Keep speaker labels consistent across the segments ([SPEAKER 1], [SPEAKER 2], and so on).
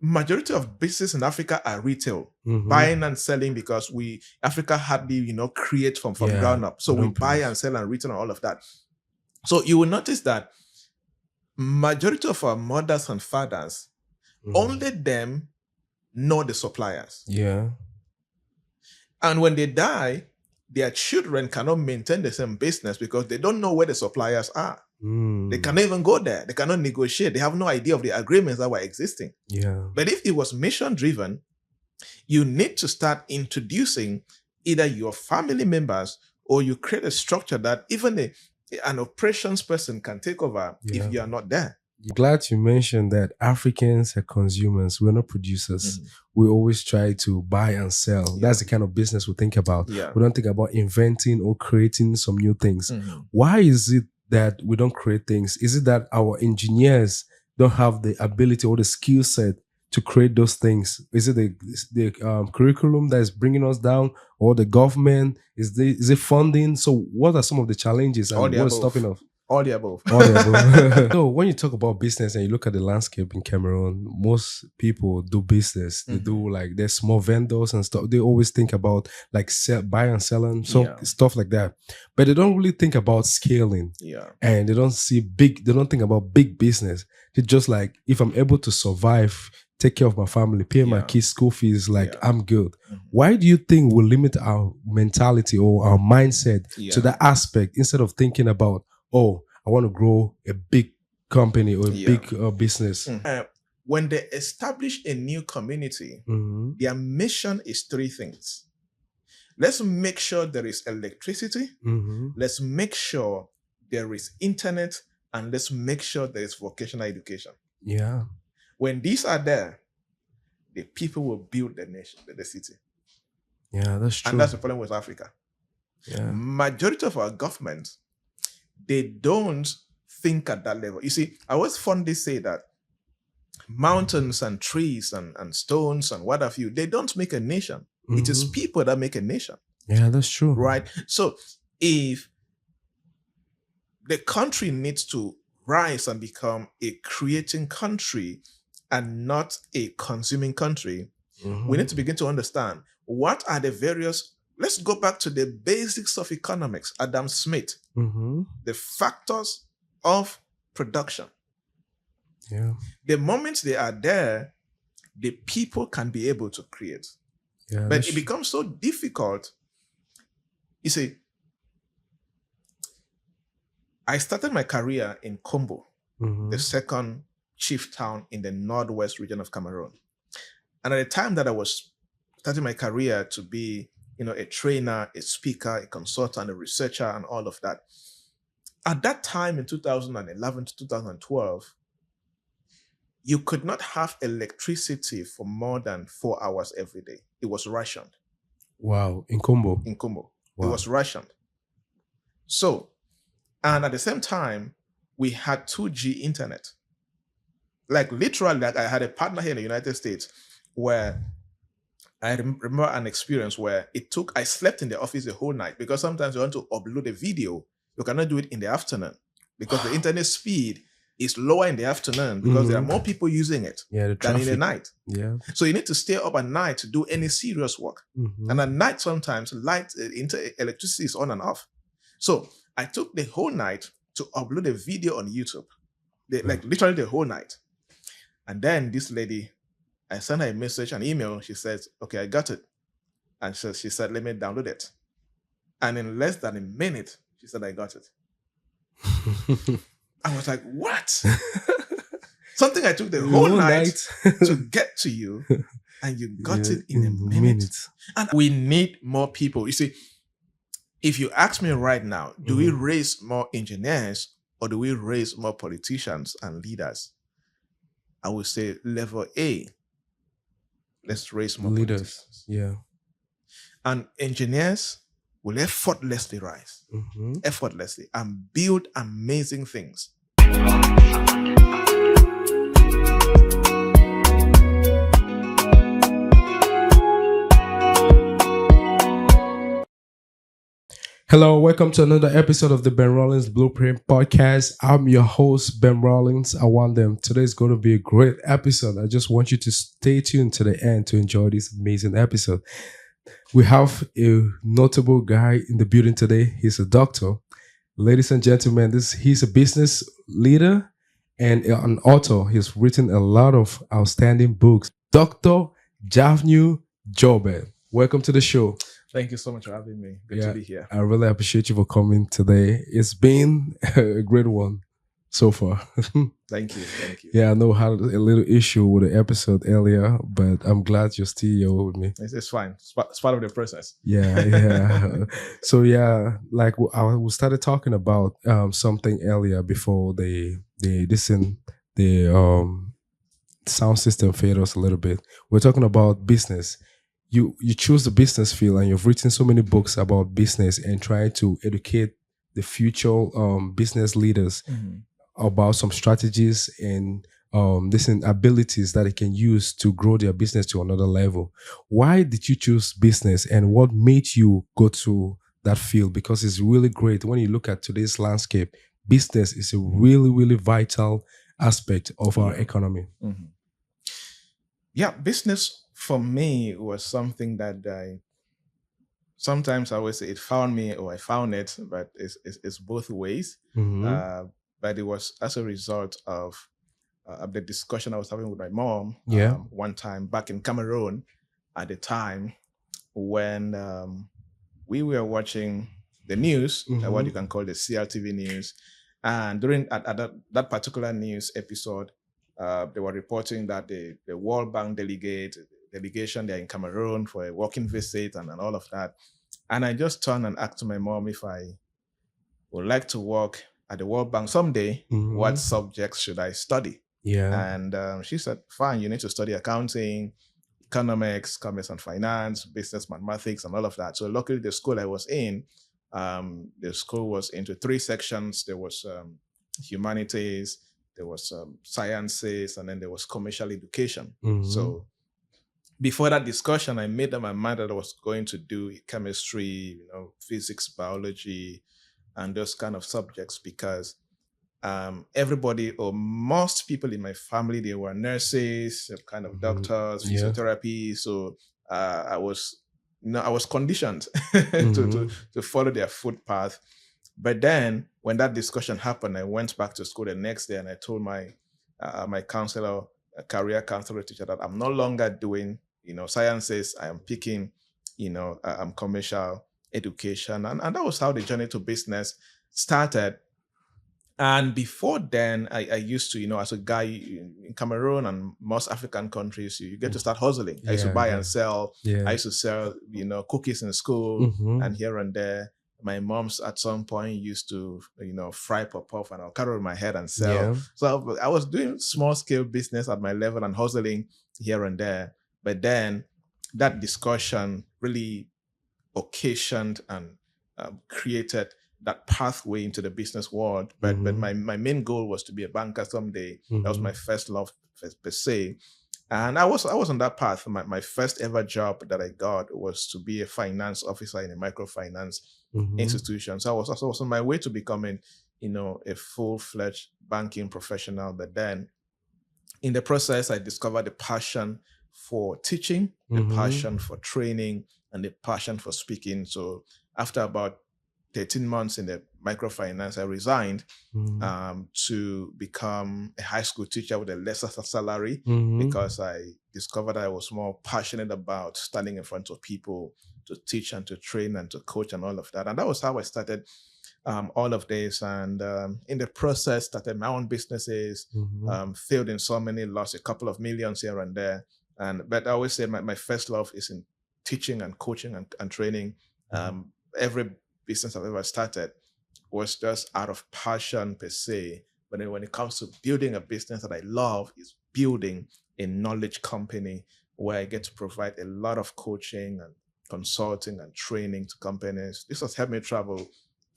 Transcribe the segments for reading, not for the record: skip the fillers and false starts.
[SPEAKER 1] majority of business in Africa are retail,
[SPEAKER 2] Mhm.
[SPEAKER 1] buying and selling, because Africa hardly, create from ground up. So
[SPEAKER 2] we
[SPEAKER 1] we
[SPEAKER 2] don't
[SPEAKER 1] buy
[SPEAKER 2] produce.
[SPEAKER 1] and sell and retail and all of that. So you will notice that majority of our mothers and fathers, only them know the suppliers.
[SPEAKER 2] Yeah.
[SPEAKER 1] And when they die, their children cannot maintain the same business because they don't know where the suppliers are. They cannot even go there. They cannot negotiate. They have no idea of the agreements that were existing.
[SPEAKER 2] Yeah.
[SPEAKER 1] But if it was mission driven, you need to start introducing either your family members, or you create a structure that even an operations person can take over if you are not there.
[SPEAKER 2] Glad you mentioned that Africans are consumers. We're not producers. We always try to buy and sell. That's the kind of business we think about.
[SPEAKER 1] Yeah.
[SPEAKER 2] We don't think about inventing or creating some new things. Why is it that we don't create things? Is it that our engineers don't have the ability or the skill set to create those things? Is it the curriculum that is bringing us down, or the government? Is it funding? So what are some of the challenges and what's stopping us?
[SPEAKER 1] All the above.
[SPEAKER 2] All the above. So when you talk about business and you look at the landscape in Cameroon, most people do business. They do like, there's small vendors and stuff. They always think about like buy and selling, stuff like that. But they don't really think about scaling.
[SPEAKER 1] Yeah.
[SPEAKER 2] And they don't think about big business. They just like, if I'm able to survive, take care of my family, pay my kids' school fees, like I'm good. Why do you think we limit our mentality or our mindset to that aspect instead of thinking about, oh, I want to grow a big company or a big business?
[SPEAKER 1] When they establish a new community, their mission is three things. Let's make sure there is electricity. Let's make sure there is internet. And let's make sure there is vocational education.
[SPEAKER 2] Yeah.
[SPEAKER 1] When these are there, the people will build the nation, the city.
[SPEAKER 2] Yeah, that's true.
[SPEAKER 1] And that's the problem with Africa.
[SPEAKER 2] Yeah.
[SPEAKER 1] Majority of our governments, they don't think at that level. You see, I always fondly say that mountains and trees and stones and what have you, they don't make a nation. It is people that make a nation.
[SPEAKER 2] Yeah, that's true.
[SPEAKER 1] Right? So if the country needs to rise and become a creating country and not a consuming country, we need to begin to understand what are the various. Let's go back to the basics of economics, Adam Smith, the factors of production.
[SPEAKER 2] Yeah.
[SPEAKER 1] The moment they are there, the people can be able to create.
[SPEAKER 2] Yeah,
[SPEAKER 1] but it becomes so difficult. You see, I started my career in Kumbu, the second chief town in the northwest region of Cameroon. And at the time that I was starting my career to be, a trainer, a speaker, a consultant, a researcher, and all of that. At that time in 2011 to 2012, you could not have electricity for more than 4 hours every day. It was rationed.
[SPEAKER 2] Wow, in Kumbu?
[SPEAKER 1] In Kumbu.
[SPEAKER 2] Wow.
[SPEAKER 1] It was rationed. So, and at the same time, we had 2G internet. Like literally, like I had a partner here in the United States where I remember an experience where I slept in the office the whole night because sometimes you want to upload a video. You cannot do it in the afternoon because the internet speed is lower in the afternoon because there are more people using it than in the night.
[SPEAKER 2] Yeah.
[SPEAKER 1] So you need to stay up at night to do any serious work. And at night, sometimes electricity is on and off. So I took the whole night to upload a video on YouTube, like literally the whole night. And then this lady, I sent her a message, an email. She says, okay, I got it. And so she said, let me download it. And in less than a minute, she said, I got it. I was like, what? Something I took the whole night to get to you, and you got it in a minute. And we need more people. You see, if you ask me right now, do we raise more engineers or do we raise more politicians and leaders? I would say level A. Let's raise more
[SPEAKER 2] leaders. Yeah.
[SPEAKER 1] And engineers will effortlessly rise, effortlessly, and build amazing things.
[SPEAKER 2] Hello, welcome to another episode of the Benrolins Blueprint podcast. I'm your host, Benrolins Awandem. Today is going to be a great episode. I just want you to stay tuned to the end to enjoy this amazing episode. We have a notable guy in the building today. He's a doctor. Ladies and gentlemen, he's a business leader and an author. He's written a lot of outstanding books. Dr. Javnyuy Joybert. Welcome to the show.
[SPEAKER 1] Thank you so much for having me. Good to be here.
[SPEAKER 2] I really appreciate you for coming today. It's been a great one so far.
[SPEAKER 1] Thank you. Thank you.
[SPEAKER 2] Yeah, I know I had a little issue with the episode earlier, but I'm glad you're still here with me.
[SPEAKER 1] It's fine. It's part of the process.
[SPEAKER 2] Yeah. So yeah, like I started talking about something earlier before the sound system faded us a little bit. We're talking about business. You choose the business field, and you've written so many books about business and trying to educate the future business leaders about some strategies and different abilities that they can use to grow their business to another level. Why did you choose business, and what made you go to that field? Because it's really great. When you look at today's landscape, business is a really, really vital aspect of our economy.
[SPEAKER 1] Yeah, business for me was something that sometimes I always say it found me or I found it, but it's both ways. But it was as a result of the discussion I was having with my mom one time back in Cameroon at the time when we were watching the news, what you can call the CRTV news. And during at that particular news episode, they were reporting that the World Bank delegation, they're in Cameroon for a working visit and all of that. And I just turned and asked my mom if I would like to work at the World Bank someday, what subjects should I study? And she said, fine, you need to study accounting, economics, commerce and finance, business mathematics, and all of that. So luckily the school I was in, the school was into 3 sections. There was humanities, there was sciences, and then there was commercial education. So before that discussion, I made up my mind that I was going to do chemistry, physics, biology, and those kind of subjects because everybody or most people in my family, they were nurses, kind of doctors, physiotherapy. So I was conditioned to follow their footpath. But then when that discussion happened, I went back to school the next day and I told my my counselor, career counselor teacher, that I'm no longer doing sciences. I am picking commercial education, and that was how the journey to business started. And before then, I used to, as a guy in Cameroon and most African countries, you get to start hustling. I used to buy and sell. I used to sell, cookies in school and here and there. My mom's at some point used to, fry pop-off, and I'll carry it in my head and sell. So I was doing small scale business at my level and hustling here and there. But then that discussion really occasioned and created that pathway into the business world. But my main goal was to be a banker someday. That was my first love per se. And I was on that path. My first ever job that I got was to be a finance officer in a microfinance institution. So I was on my way to becoming, a full-fledged banking professional. But then in the process, I discovered the passion for teaching, the passion for training, and the passion for speaking. So after about 13 months in the microfinance, I resigned to become a high school teacher with a lesser salary because I discovered I was more passionate about standing in front of people to teach and to train and to coach and all of that. And that was how I started all of this. And in the process, started my own businesses, failed in so many, lost a couple of millions here and there. But I always say my first love is in teaching and coaching and training. Every business I've ever started was just out of passion per se. But then when it comes to building a business that I love, is building a knowledge company where I get to provide a lot of coaching and consulting and training to companies. This has helped me travel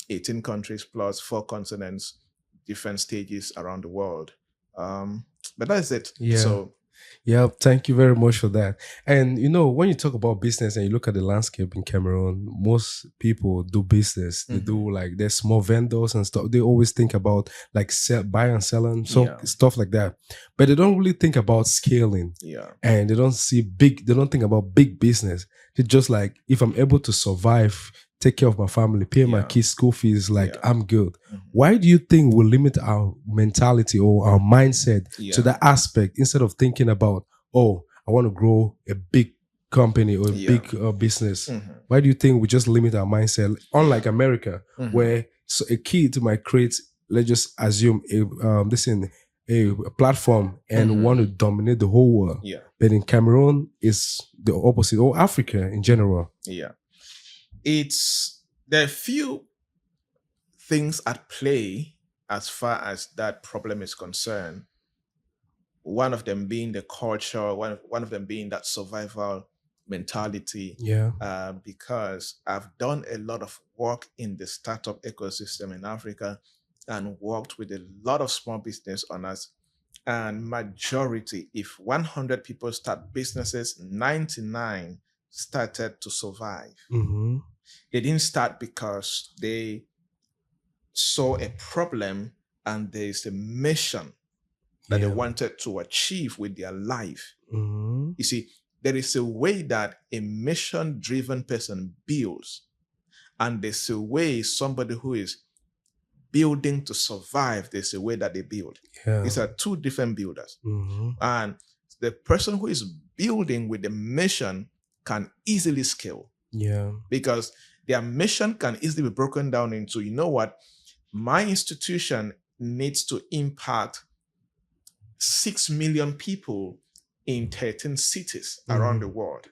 [SPEAKER 1] 18 countries plus 4 continents, different stages around the world. But that's it.
[SPEAKER 2] Yeah.
[SPEAKER 1] So
[SPEAKER 2] Yeah, thank you very much for that. And when you talk about business and you look at the landscape in Cameroon, most people do business. They do like there's small vendors and stuff. They always think about like buy and selling, stuff like that. But they don't really think about scaling.
[SPEAKER 1] Yeah.
[SPEAKER 2] And they don't think about big business. It's just like if I'm able to survive, take care of my family, pay my kids' school fees, like I'm good. Why do you think we limit our mentality or our mindset to that aspect instead of thinking about, oh, I want to grow a big company or a big business? Why do you think we just limit our mindset? Unlike America, where a kid might create, let's just assume a platform and want to dominate the whole world.
[SPEAKER 1] Yeah.
[SPEAKER 2] But in Cameroon, it's the opposite, or Africa in general.
[SPEAKER 1] Yeah. There are few things at play as far as that problem is concerned. One of them being the culture, one of them being that survival mentality.
[SPEAKER 2] Yeah.
[SPEAKER 1] Because I've done a lot of work in the startup ecosystem in Africa and worked with a lot of small business owners. And majority, if 100 people start businesses, 99 started to survive. They didn't start because they saw a problem and there's a mission that they wanted to achieve with their life. You see, there is a way that a mission-driven person builds, and there's a way somebody who is building to survive, there's a way that they build. These are two different builders. And the person who is building with the mission can easily scale. Because their mission can easily be broken down into, you know what, my institution needs to impact 6 million people in 13 cities around the world.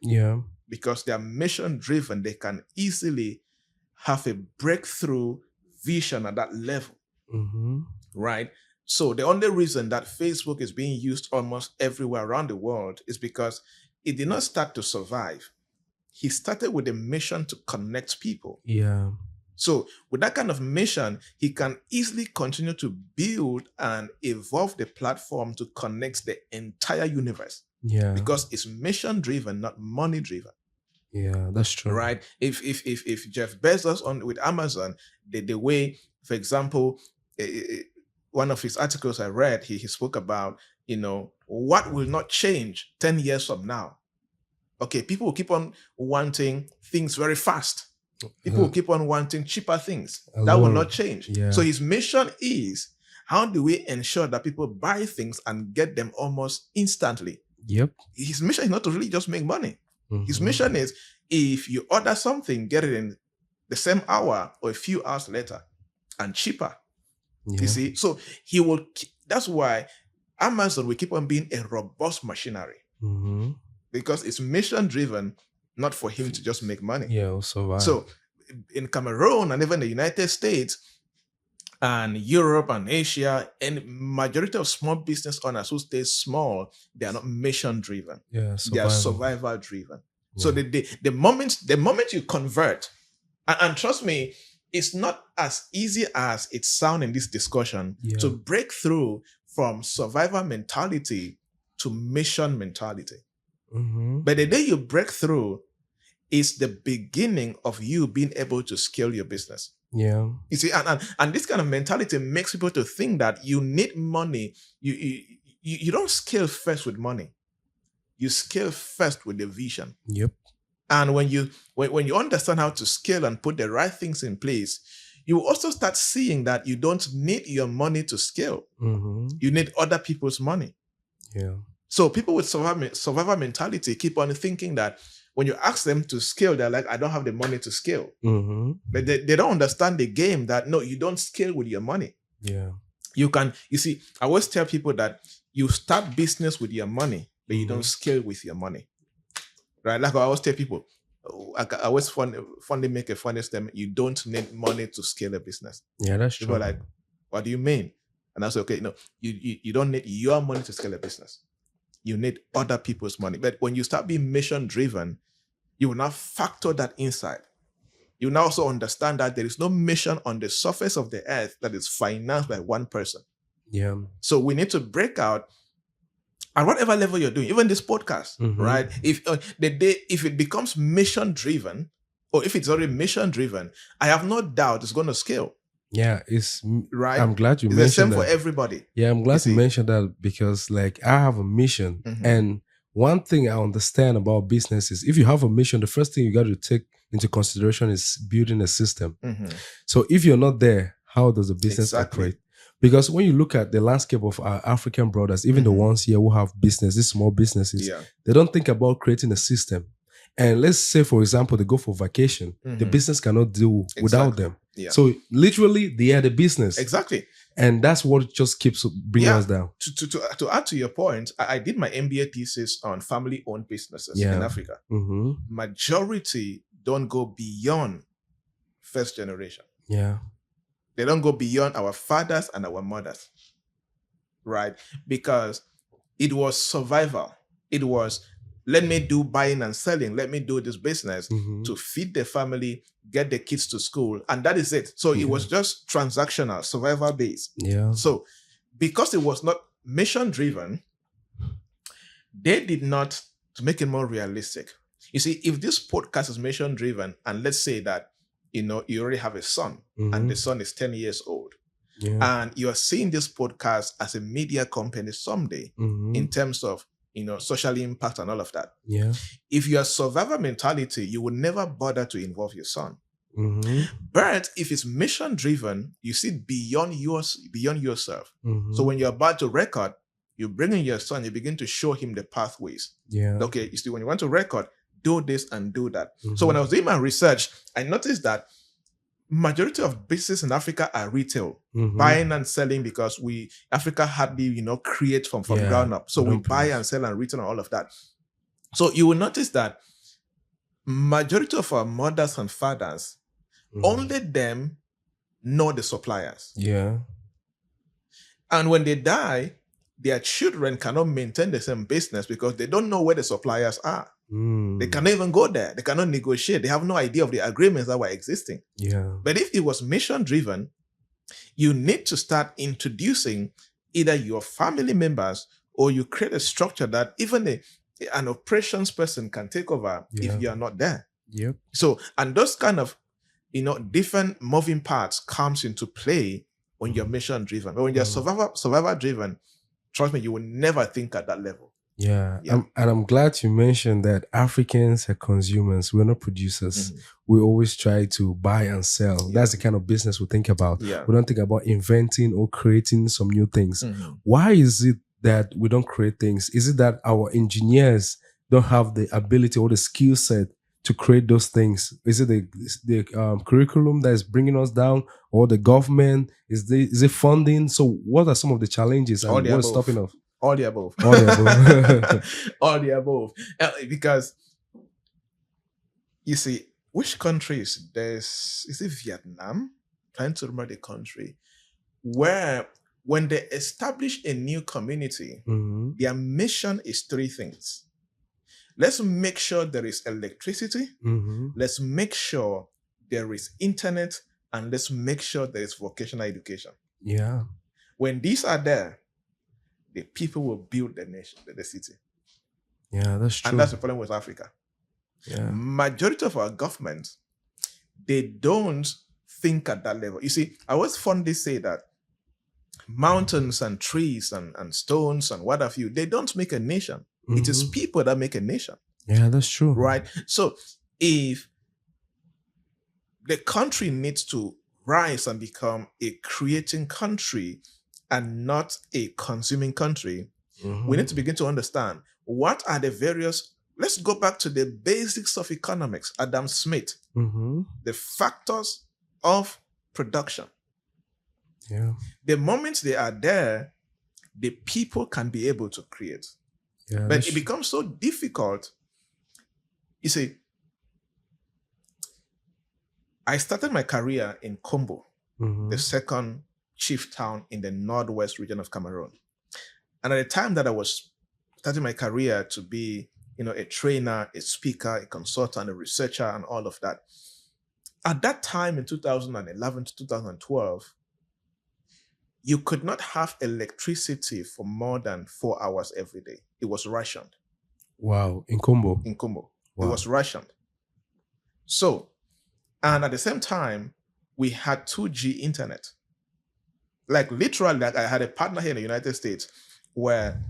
[SPEAKER 1] Because they are mission driven, they can easily have a breakthrough vision at that level. Right? So the only reason that Facebook is being used almost everywhere around the world is because it did not start to survive. He started with a mission to connect people. So with that kind of mission, he can easily continue to build and evolve the platform to connect the entire universe. Because it's mission driven, not money driven.
[SPEAKER 2] Yeah, that's true.
[SPEAKER 1] Right? If Jeff Bezos with Amazon, the way, for example, one of his articles I read, he spoke about, what will not change 10 years from now. Okay, people will keep on wanting things very fast. People will keep on wanting cheaper things. That will not change. So his mission is, how do we ensure that people buy things and get them almost instantly? His mission is not to really just make money. His mission is, if you order something, get it in the same hour or a few hours later and cheaper. You see? So that's why Amazon will keep on being a robust machinery. Because it's mission driven, not for him to just make money. So in Cameroon and even the United States and Europe and Asia, and majority of small business owners who stay small, they are not mission driven. They are survival driven. So the moment you convert, and trust me, it's not as easy as it sounds in this discussion to break through from survival mentality to mission mentality. But the day you break through is the beginning of you being able to scale your business. You see, and this kind of mentality makes people to think that you need money. You don't scale first with money. You scale first with the vision. And when you understand how to scale and put the right things in place, you will also start seeing that you don't need your money to scale. You need other people's money. So people with survivor mentality keep on thinking that when you ask them to scale, they're like, I don't have the money to scale. But they don't understand the game that, no, you don't scale with your money. You see, I always tell people that you start business with your money, but you don't scale with your money. Right? Like I always tell people, I always fondly make a funny statement, you don't need money to scale a business.
[SPEAKER 2] That's true.
[SPEAKER 1] People are like, what do you mean? And I say, okay, no, you don't need your money to scale a business. You need other people's money. But when you start being mission driven, you will now factor that inside. You will now also understand that there is no mission on the surface of the earth that is financed by one person. So we need to break out at whatever level you're doing, even this podcast, right? If if it becomes mission driven, or if it's already mission driven, I have no doubt it's going to scale.
[SPEAKER 2] Yeah,
[SPEAKER 1] right.
[SPEAKER 2] I'm glad you
[SPEAKER 1] it's
[SPEAKER 2] mentioned
[SPEAKER 1] the same
[SPEAKER 2] that.
[SPEAKER 1] for everybody.
[SPEAKER 2] Yeah, I'm glad you mentioned that, because like I have a mission, and one thing I understand about business is if you have a mission, the first thing you got to take into consideration is building a system. So if you're not there, how does the business operate? Because when you look at the landscape of our African brothers, even the ones here who have business, these small businesses, they don't think about creating a system. And let's say, for example, they go for vacation. The business cannot do without them. So literally, they are the business. And that's what just keeps bringing us down.
[SPEAKER 1] To add to your point, I did my MBA thesis on family-owned businesses in Africa. Majority don't go beyond first generation. They don't go beyond our fathers and our mothers, right? Because it was survival. It was, let me do buying and selling. Let me do this business to feed the family, get the kids to school. And that is it. So it was just transactional, survival based. So because it was not mission driven, they did not, to make it more realistic. You see, if this podcast is mission driven, and let's say that, you already have a son and the son is 10 years old, and you are seeing this podcast as a media company someday in terms of, social impact and all of that. If you are survivor mentality, you will never bother to involve your son. But if it's mission driven, you see beyond yourself. So when you're about to record, you bring in your son, you begin to show him the pathways. Okay, you see, when you want to record, do this and do that. So when I was doing my research, I noticed that majority of businesses in Africa are retail, buying and selling, because Africa hardly, create from ground up. So we buy and sell and retail and all of that. So you will notice that majority of our mothers and fathers, only them know the suppliers. And when they die, their children cannot maintain the same business because they don't know where the suppliers are. They cannot even go there. They cannot negotiate. They have no idea of the agreements that were existing. But if it was mission driven, you need to start introducing either your family members, or you create a structure that even an operations person can take over if you are not there. So, and those kind of, different moving parts comes into play when you're mission driven. But when you're survivor driven, trust me, you will never think at that level.
[SPEAKER 2] And I'm glad you mentioned that Africans are consumers. We're not producers. We always try to buy and sell. That's the kind of business we think about. We don't think about inventing or creating some new things. Why is it that we don't create things? Is it that our engineers don't have the ability or the skill set to create those things? Is it the curriculum that is bringing us down, or the government? Is it funding? So what are some of the challenges and what's stopping us?
[SPEAKER 1] All the above. All the above. Because you see, which countries is it Vietnam? Trying to remember the country where when they establish a new community, their mission is three things. Let's make sure there is electricity. Let's make sure there is internet, and let's make sure there is vocational education. When these are there, the people will build the nation, the city.
[SPEAKER 2] That's true.
[SPEAKER 1] And that's the problem with Africa. Majority of our governments, they don't think at that level. You see, I always fondly say that mountains and trees and stones and what have you, they don't make a nation. It is people that make a nation.
[SPEAKER 2] That's true.
[SPEAKER 1] Right? So if the country needs to rise and become a creating country and not a consuming country, we need to begin to understand what are the various, let's go back to the basics of economics, Adam Smith, the factors of production. The moment they are there, the people can be able to create. But it becomes so difficult. You see, I started my career in Kumbu, the second chief town in the northwest region of Cameroon. And at the time that I was starting my career to be, a trainer, a speaker, a consultant, a researcher, and all of that, at that time in 2011 to 2012, you could not have electricity for more than 4 hours every day. It was rationed.
[SPEAKER 2] Wow. In Kumbu.
[SPEAKER 1] In Kumbu.
[SPEAKER 2] Wow.
[SPEAKER 1] It was rationed. So, and at the same time, we had 2G internet. Like literally, like I had a partner here in the United States where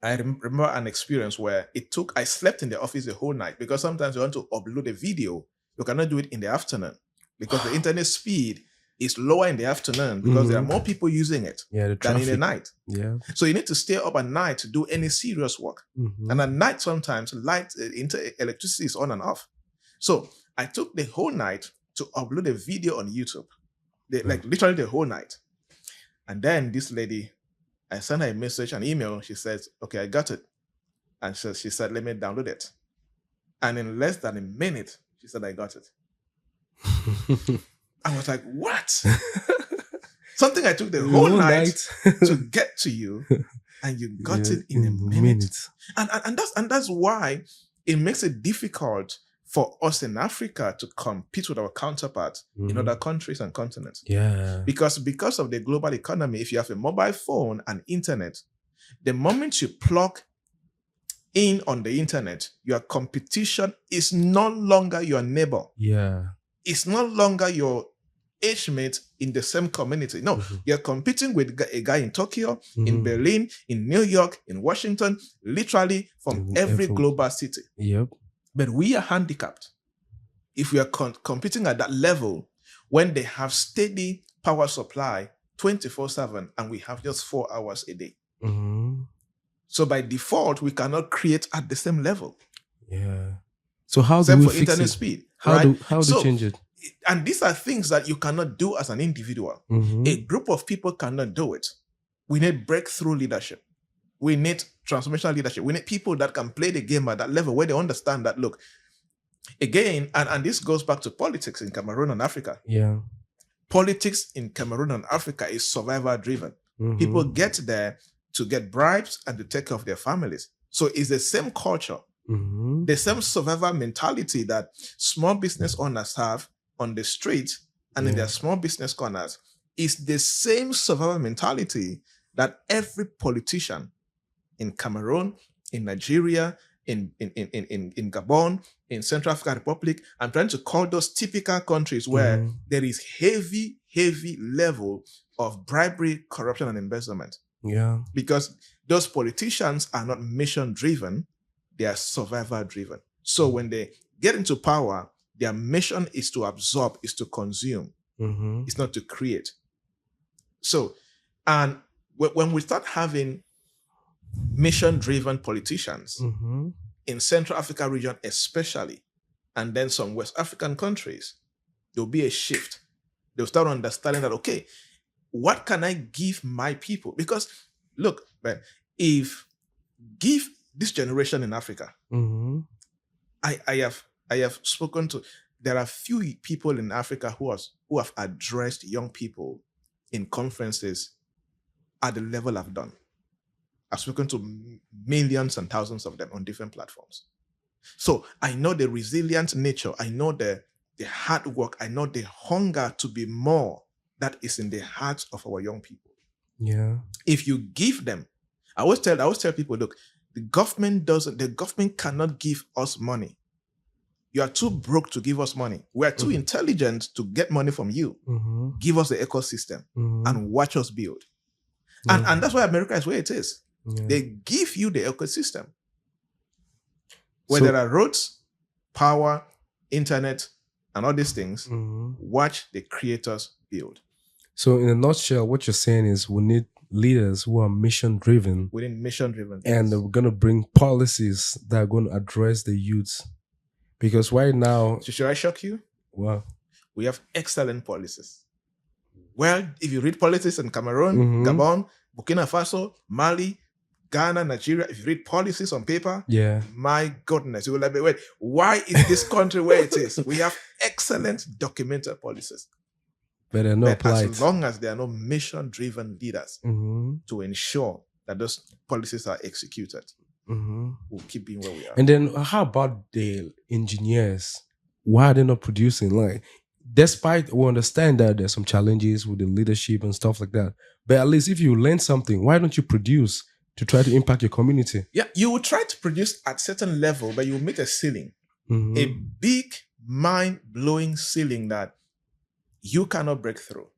[SPEAKER 1] I remember an experience where I slept in the office the whole night because sometimes you want to upload a video, you cannot do it in the afternoon because the internet speed is lower in the afternoon because there are more people using it than in the night.
[SPEAKER 2] Yeah.
[SPEAKER 1] So you need to stay up at night to do any serious work. And at night, sometimes electricity is on and off. So I took the whole night to upload a video on YouTube, like literally the whole night. And then this lady, I sent her a message, an email. She says, okay, I got it. And she said, let me download it. And in less than a minute, she said, I got it. I was like, what? Something I took the whole night to get to you, and you got it in a minute. And that's why it makes it difficult for us in Africa to compete with our counterparts in other countries and continents.
[SPEAKER 2] Yeah.
[SPEAKER 1] Because of the global economy, if you have a mobile phone and internet, the moment you plug in on the internet, your competition is no longer your neighbor.
[SPEAKER 2] Yeah.
[SPEAKER 1] It's no longer your age mate in the same community. No, you're competing with a guy in Tokyo, in Berlin, in New York, in Washington, literally from every global city.
[SPEAKER 2] Yep.
[SPEAKER 1] But we are handicapped if we are competing at that level when they have steady power supply 24/7 and we have just 4 hours a day. So by default, we cannot create at the same level.
[SPEAKER 2] Yeah. So how do we fix
[SPEAKER 1] internet
[SPEAKER 2] it?
[SPEAKER 1] speed?
[SPEAKER 2] How do you change it?
[SPEAKER 1] And these are things that you cannot do as an individual. A group of people cannot do it. We need breakthrough leadership. We need transformational leadership. We need people that can play the game at that level where they understand that, look, again, and this goes back to politics in Cameroon and Africa.
[SPEAKER 2] Yeah.
[SPEAKER 1] Politics in Cameroon and Africa is survivor driven. People get there to get bribes and to take care of their families. So it's the same culture, the same survivor mentality that small business owners have on the street and in their small business corners. Is the same survivor mentality that every politician in Cameroon, in Nigeria, in Gabon, in Central African Republic, I'm trying to call those typical countries where there is heavy level of bribery, corruption, and embezzlement.
[SPEAKER 2] Yeah.
[SPEAKER 1] Because those politicians are not mission-driven, they are survivor-driven. So when they get into power, their mission is to absorb, is to consume. It's not to create. So, and when we start having mission-driven politicians in Central Africa region especially, and then some West African countries, there'll be a shift. They'll start understanding that, okay, what can I give my people? Because look, man, give this generation in Africa, I have spoken to, there are few people in Africa who have addressed young people in conferences at the level I've done. I've spoken to millions and thousands of them on different platforms. So I know the resilient nature. I know the hard work. I know the hunger to be more that is in the hearts of our young people.
[SPEAKER 2] Yeah.
[SPEAKER 1] If you give them, I always tell people, look, the government cannot give us money. You are too broke to give us money. We are too intelligent to get money from you. Give us the ecosystem and watch us build. And that's why America is where it is. Yeah. They give you the ecosystem where there are roads, power, internet, and all these things. Watch the creators build.
[SPEAKER 2] So in a nutshell, what you're saying is we need leaders who are mission-driven.
[SPEAKER 1] We need mission-driven.
[SPEAKER 2] And we're going to bring policies that are going to address the youth. Because right now...
[SPEAKER 1] So should I shock you?
[SPEAKER 2] Wow.
[SPEAKER 1] We have excellent policies. Well, if you read policies in Cameroon, Gabon, Burkina Faso, Mali, Ghana, Nigeria, if you read policies on paper, my goodness, you will like, wait, why is this country where it is? We have excellent documented policies.
[SPEAKER 2] But they're not applied.
[SPEAKER 1] As long as there are no mission-driven leaders to ensure that those policies are executed, we'll keep being where we are.
[SPEAKER 2] And then how about the engineers? Why are they not producing? Like, despite we understand that there's some challenges with the leadership and stuff like that, but at least if you learn something, why don't you produce to try to impact your community?
[SPEAKER 1] Yeah, you will try to produce at certain level, but you will meet a ceiling, a big mind-blowing ceiling that you cannot break through.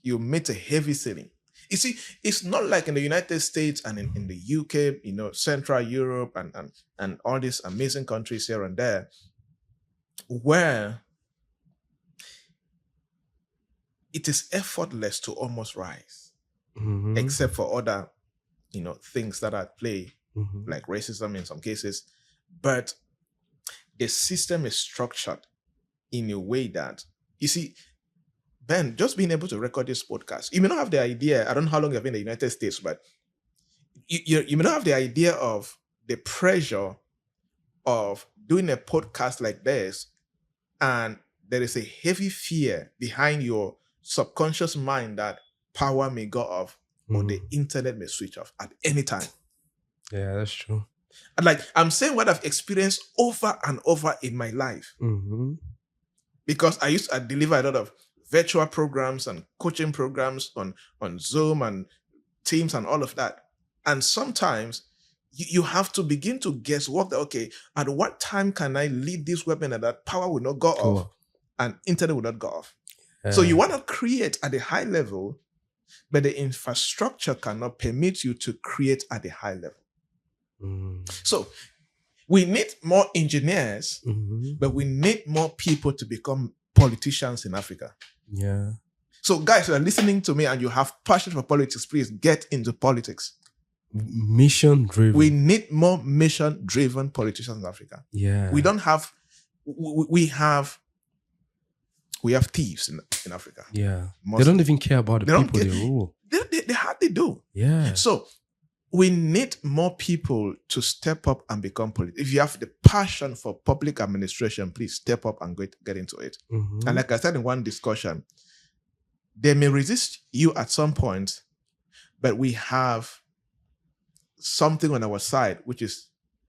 [SPEAKER 1] You meet a heavy ceiling. You see, it's not like in the United States and in the UK, Central Europe and all these amazing countries here and there, where it is effortless to almost rise, except for other, things that are at play, like racism in some cases. But the system is structured in a way that, you see, Ben, just being able to record this podcast, you may not have the idea, I don't know how long you've been in the United States, but you may not have the idea of the pressure of doing a podcast like this, and there is a heavy fear behind your subconscious mind that power may go off or the internet may switch off at any time.
[SPEAKER 2] Yeah, that's true.
[SPEAKER 1] And like, I'm saying what I've experienced over and over in my life. Because I deliver a lot of virtual programs and coaching programs on Zoom and Teams and all of that. And sometimes you have to begin to guess what, okay, at what time can I lead this webinar that power will not go off and internet will not go off? So you want to create at a high level, but the infrastructure cannot permit you to create at a high level. So we need more engineers, but we need more people to become politicians in Africa.
[SPEAKER 2] Yeah.
[SPEAKER 1] So guys who are listening to me and you have passion for politics, please get into politics.
[SPEAKER 2] Mission driven.
[SPEAKER 1] We need more mission driven politicians in Africa.
[SPEAKER 2] Yeah.
[SPEAKER 1] We don't have, we have thieves in Africa.
[SPEAKER 2] Yeah. They don't even care about the people they rule.
[SPEAKER 1] They hardly do.
[SPEAKER 2] Yeah.
[SPEAKER 1] So we need more people to step up and become politicians. If you have the passion for public administration, please step up and get into it. And like I said in one discussion, they may resist you at some point, but we have something on our side, which is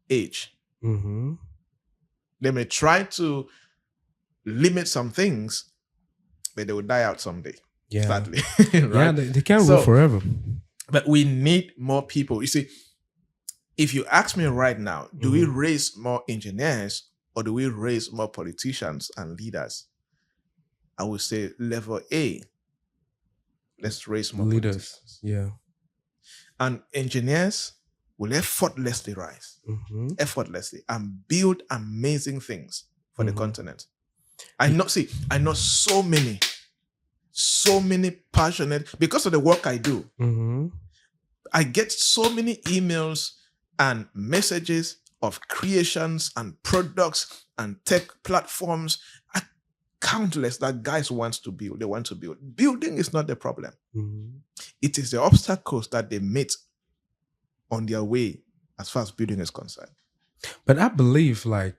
[SPEAKER 1] age. They may try to limit some things, but they will die out someday.
[SPEAKER 2] Yeah.
[SPEAKER 1] Sadly.
[SPEAKER 2] Right? Yeah, they can't go forever.
[SPEAKER 1] But we need more people. You see, if you ask me right now, do we raise more engineers or do we raise more politicians and leaders? I would say level A. Let's raise more
[SPEAKER 2] leaders. Yeah.
[SPEAKER 1] And engineers will effortlessly rise, effortlessly, and build amazing things for the continent. I know so many passionate, because of the work I do. I get so many emails and messages of creations and products and tech platforms, countless, that guys want to build. They want to build. Building is not the problem. It is the obstacles that they meet on their way as far as building is concerned.
[SPEAKER 2] But I believe like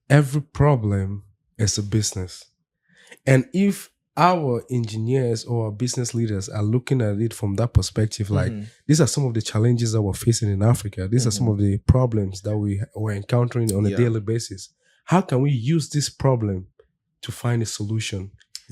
[SPEAKER 2] every problem is a business. And if our engineers or our business leaders are looking at it from that perspective, like these are some of the challenges that we're facing in Africa. These are some of the problems that we're encountering on a daily basis. How can we use this problem to find a solution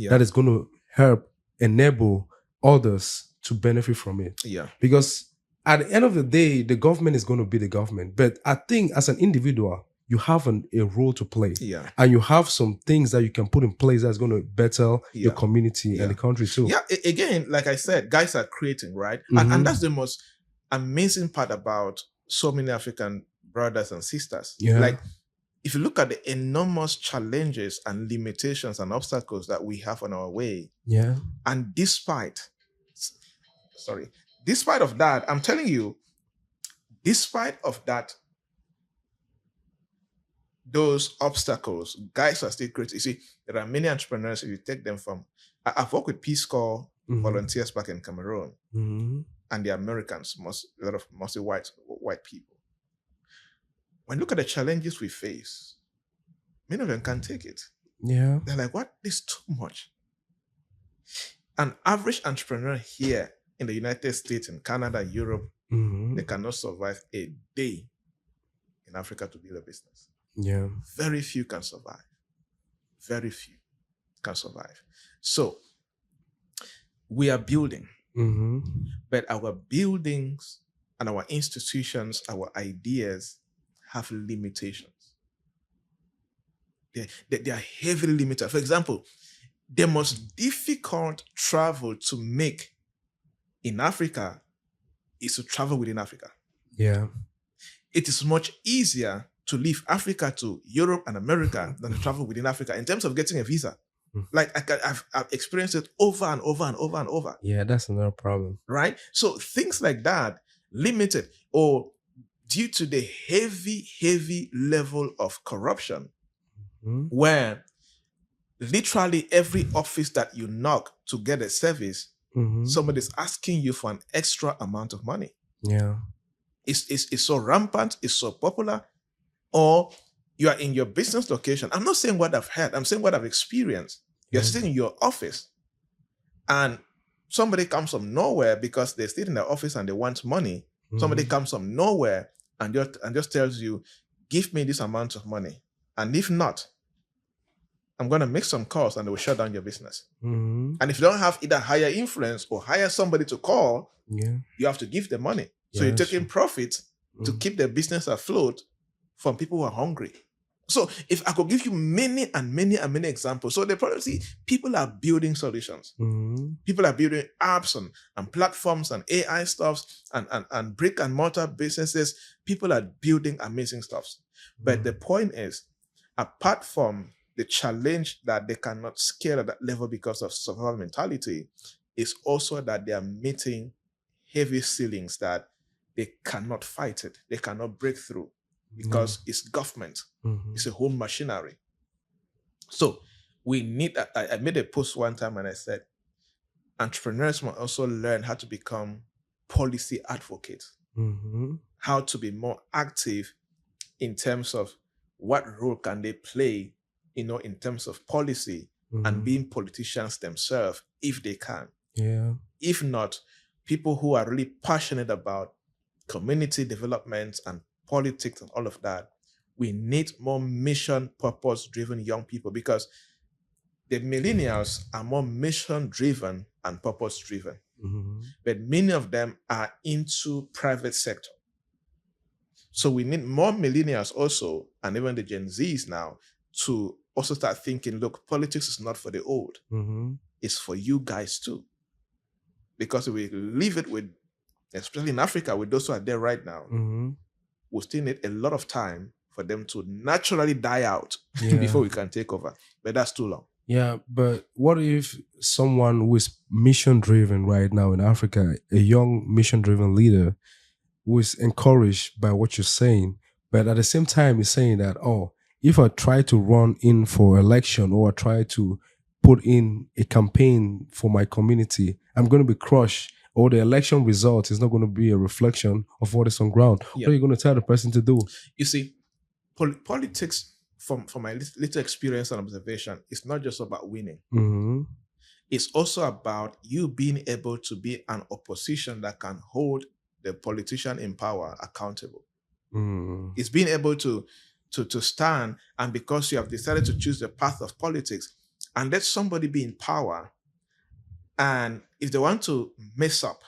[SPEAKER 2] that is going to help enable others to benefit from it? Because at the end of the day, the government is going to be the government. But I think as an individual, you have a role to play. And you have some things that you can put in place that's going to better your community and the country too.
[SPEAKER 1] Again, like I said, guys are creating, right? And that's the most amazing part about so many African brothers and sisters. Like, if you look at the enormous challenges and limitations and obstacles that we have on our way, and despite of that, I'm telling you, despite of that, those obstacles, guys are still creating. You see, there are many entrepreneurs, if you take them from, I've worked with Peace Corps volunteers back in Cameroon, and the Americans, a lot of mostly white people. When you look at the challenges we face, many of them can't take it. They're like, what? This is too much. An average entrepreneur here in the United States, in Canada, Europe, they cannot survive a day in Africa to build a business. Very few can survive. Very few. can survive. So we are building, but our buildings and our institutions, our ideas have limitations. They are heavily limited. For example, the most difficult travel to make in Africa is to travel within Africa.
[SPEAKER 2] Yeah.
[SPEAKER 1] It is much easier to leave Africa to Europe and America than to travel within Africa in terms of getting a visa. Like I've experienced it over and over and over and over.
[SPEAKER 2] Yeah, that's another problem.
[SPEAKER 1] Right? So things like that, limited, or due to the heavy level of corruption, where literally every office that you knock to get a service, somebody's asking you for an extra amount of money.
[SPEAKER 2] Yeah.
[SPEAKER 1] It's so rampant, it's so popular. Or you are in your business location. I'm not saying what I've heard, I'm saying what I've experienced. You're sitting in your office and somebody comes from nowhere because they sit in their office and they want money. Somebody comes from nowhere and just tells you, give me this amount of money. And if not, I'm going to make some calls and they will shut down your business. And if you don't have either higher influence or hire somebody to call, you have to give them money. So you're taking profit to keep the business afloat from people who are hungry. So if I could give you many examples. So they probably see people are building solutions. People are building apps and platforms and AI stuffs and brick and mortar businesses. People are building amazing stuffs. But the point is, apart from the challenge that they cannot scale at that level because of survival mentality, is also that they are meeting heavy ceilings that they cannot fight it. They cannot break through because it's government. It's a whole machinery. So we need, I made a post one time and I said, entrepreneurs must also learn how to become policy advocates, how to be more active in terms of what role can they play, in terms of policy and being politicians themselves, if they can.
[SPEAKER 2] Yeah.
[SPEAKER 1] If not, people who are really passionate about community development and politics and all of that, we need more mission purpose driven young people, because the millennials are more mission driven and purpose driven. But many of them are into private sector. So we need more millennials also, and even the Gen Zs now, to also start thinking, look, politics is not for the old. It's for you guys too. Because if we leave it with, especially in Africa, with those who are there right now, we'll still need a lot of time for them to naturally die out before we can take over. But that's too long.
[SPEAKER 2] Yeah, but what if someone who is mission-driven right now in Africa, a young mission-driven leader who is encouraged by what you're saying, but at the same time is saying that, oh, if I try to run in for election or I try to put in a campaign for my community, I'm going to be crushed, or the election result is not going to be a reflection of what is on ground. What are you going to tell the person to do?
[SPEAKER 1] You see, politics, from my little experience and observation, it's not just about winning. It's also about you being able to be an opposition that can hold the politician in power accountable. It's being able to stand, and because you have decided to choose the path of politics, and let somebody be in power, and if they want to mess up,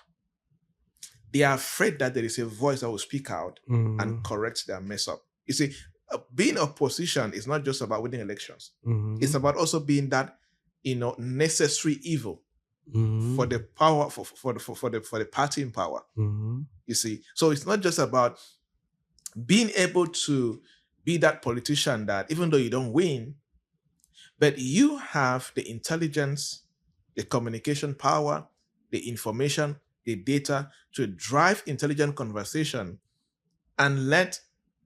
[SPEAKER 1] they are afraid that there is a voice that will speak out and correct their mess up. You see, being opposition is not just about winning elections. It's about also being that, necessary evil for the power, for the party in power. You see, so it's not just about being able to be that politician that, even though you don't win, but you have the intelligence, the communication power, the information, the data to drive intelligent conversation and let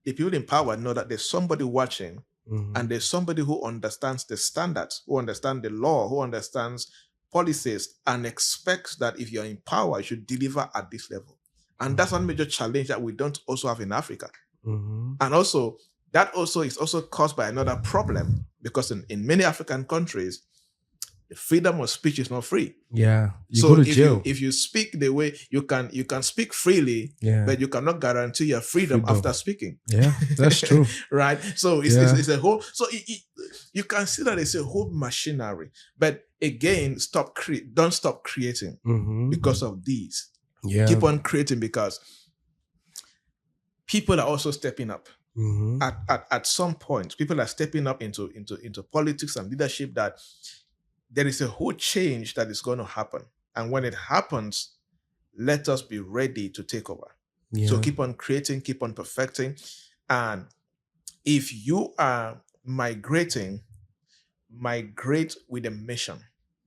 [SPEAKER 1] the people in power know that there's somebody watching and there's somebody who understands the standards, who understands the law, who understands policies, and expects that if you're in power, you should deliver at this level. And that's one major challenge that we don't also have in Africa. And also, that also is also caused by another problem, because in many African countries, the freedom of speech is not free.
[SPEAKER 2] Yeah,
[SPEAKER 1] so
[SPEAKER 2] go to jail.
[SPEAKER 1] If you speak the way you can speak freely, but you cannot guarantee your freedom after speaking.
[SPEAKER 2] Yeah, that's true.
[SPEAKER 1] Right? So it's a whole. So you can see that it's a whole machinery. But again, don't stop creating because of these.
[SPEAKER 2] Yeah.
[SPEAKER 1] Keep on creating because people are also stepping up. At some point, people are stepping up into politics and leadership, that there is a whole change that is going to happen. And when it happens, let us be ready to take over.
[SPEAKER 2] Yeah.
[SPEAKER 1] So keep on creating, keep on perfecting. And if you are migrating, migrate with a mission.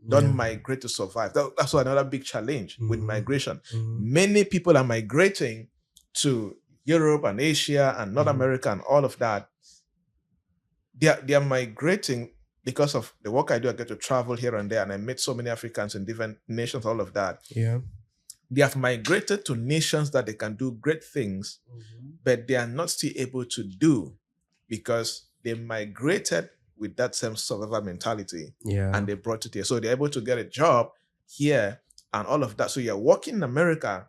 [SPEAKER 1] Don't migrate to survive. That's another big challenge with migration. Many people are migrating to Europe and Asia and North America and all of that. They are migrating because of the work I do. I get to travel here and there, and I meet so many Africans in different nations, all of that.
[SPEAKER 2] Yeah.
[SPEAKER 1] They have migrated to nations that they can do great things, but they are not still able to do because they migrated with that same survival mentality, and they brought it here. So they're able to get a job here and all of that. So you're working in America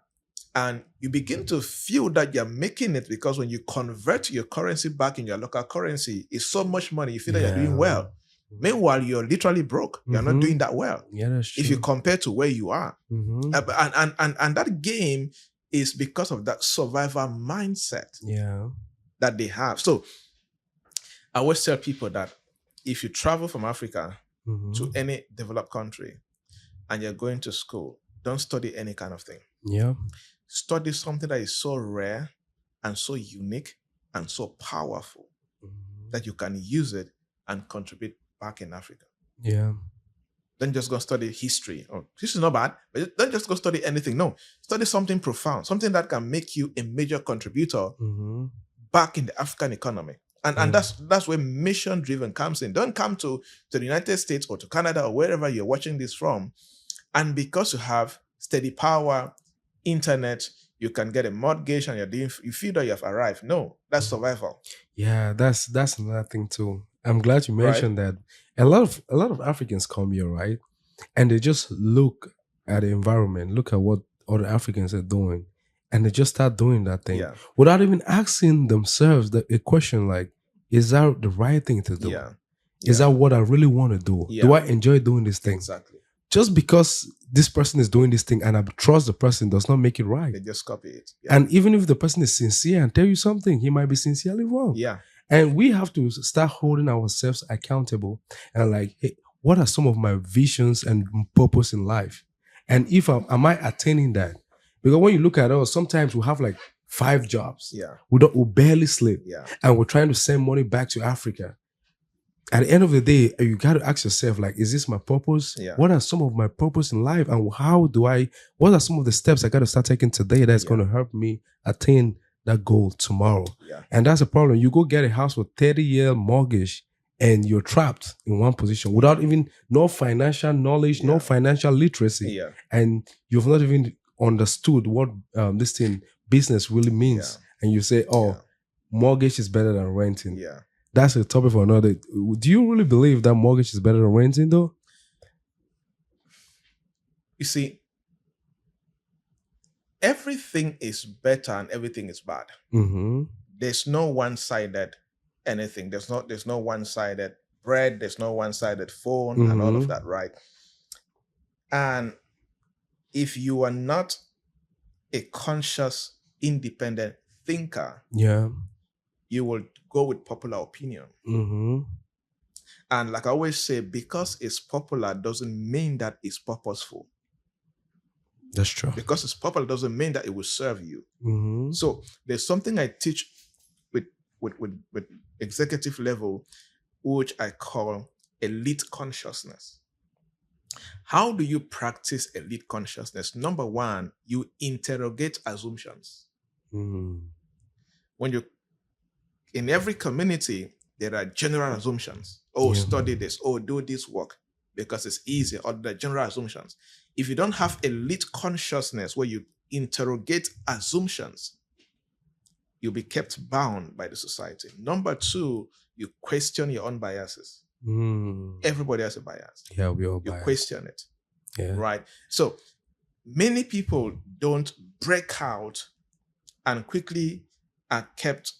[SPEAKER 1] and you begin to feel that you're making it, because when you convert your currency back in your local currency, it's so much money. You feel that you're doing well. Meanwhile, you're literally broke. You're not doing that well.
[SPEAKER 2] Yeah, that's true.
[SPEAKER 1] If you compare to where you are. And that game is because of that survivor mindset that they have. So I always tell people that if you travel from Africa to any developed country and you're going to school, don't study any kind of thing.
[SPEAKER 2] Yeah.
[SPEAKER 1] Study something that is so rare and so unique and so powerful that you can use it and contribute back in Africa.
[SPEAKER 2] Yeah.
[SPEAKER 1] Don't just go study history. Oh, this is not bad, but don't just go study anything. No, study something profound, something that can make you a major contributor back in the African economy. And that's where mission driven comes in. Don't come to the United States or to Canada or wherever you're watching this from, and because you have steady power, internet, you can get a mortgage and you feel that you have arrived. No, that's survival.
[SPEAKER 2] Yeah, that's another thing too. I'm glad you mentioned that. A lot of Africans come here, right? And they just look at the environment, look at what other Africans are doing, and they just start doing that thing without even asking themselves a question like, is that the right thing to do? Is that what I really want to do? Do I enjoy doing this thing?
[SPEAKER 1] Exactly.
[SPEAKER 2] Just because this person is doing this thing and I trust the person does not make it right.
[SPEAKER 1] They just copy it.
[SPEAKER 2] And even if the person is sincere and tell you something, he might be sincerely wrong.
[SPEAKER 1] Yeah.
[SPEAKER 2] And we have to start holding ourselves accountable and like, hey, what are some of my visions and purpose in life? And if am I attaining that? Because when you look at us, sometimes we have like 5 jobs.
[SPEAKER 1] Yeah.
[SPEAKER 2] We barely sleep.
[SPEAKER 1] Yeah.
[SPEAKER 2] And we're trying to send money back to Africa. At the end of the day, you got to ask yourself, like, is this my purpose?
[SPEAKER 1] Yeah.
[SPEAKER 2] What are some of my purpose in life? And what are some of the steps I got to start taking today that's going to help me attain that goal tomorrow?
[SPEAKER 1] Yeah.
[SPEAKER 2] And that's a problem. You go get a house with 30-year mortgage and you're trapped in one position without even no financial knowledge, no financial literacy.
[SPEAKER 1] Yeah.
[SPEAKER 2] And you've not even understood what this thing business really means. And you say, mortgage is better than renting.
[SPEAKER 1] Yeah.
[SPEAKER 2] That's a topic for another. Do you really believe that mortgage is better than renting though?
[SPEAKER 1] You see, everything is better and everything is bad. There's no one-sided anything. There's no one-sided bread. There's no one-sided phone and all of that, right? And if you are not a conscious, independent thinker, you will go with popular opinion. And like I always say, because it's popular doesn't mean that it's purposeful.
[SPEAKER 2] That's true.
[SPEAKER 1] Because it's popular doesn't mean that it will serve you. So there's something I teach with executive level, which I call elite consciousness. How do you practice elite consciousness? Number one, you interrogate assumptions. When you in every community, there are general assumptions. Oh, study this. Oh, do this work because it's easy. Or the general assumptions. If you don't have elite consciousness where you interrogate assumptions, you'll be kept bound by the society. Number two, you question your own biases. Everybody has a bias.
[SPEAKER 2] Yeah, we all
[SPEAKER 1] you
[SPEAKER 2] bias.
[SPEAKER 1] Question it. Right? So many people don't break out and quickly are kept,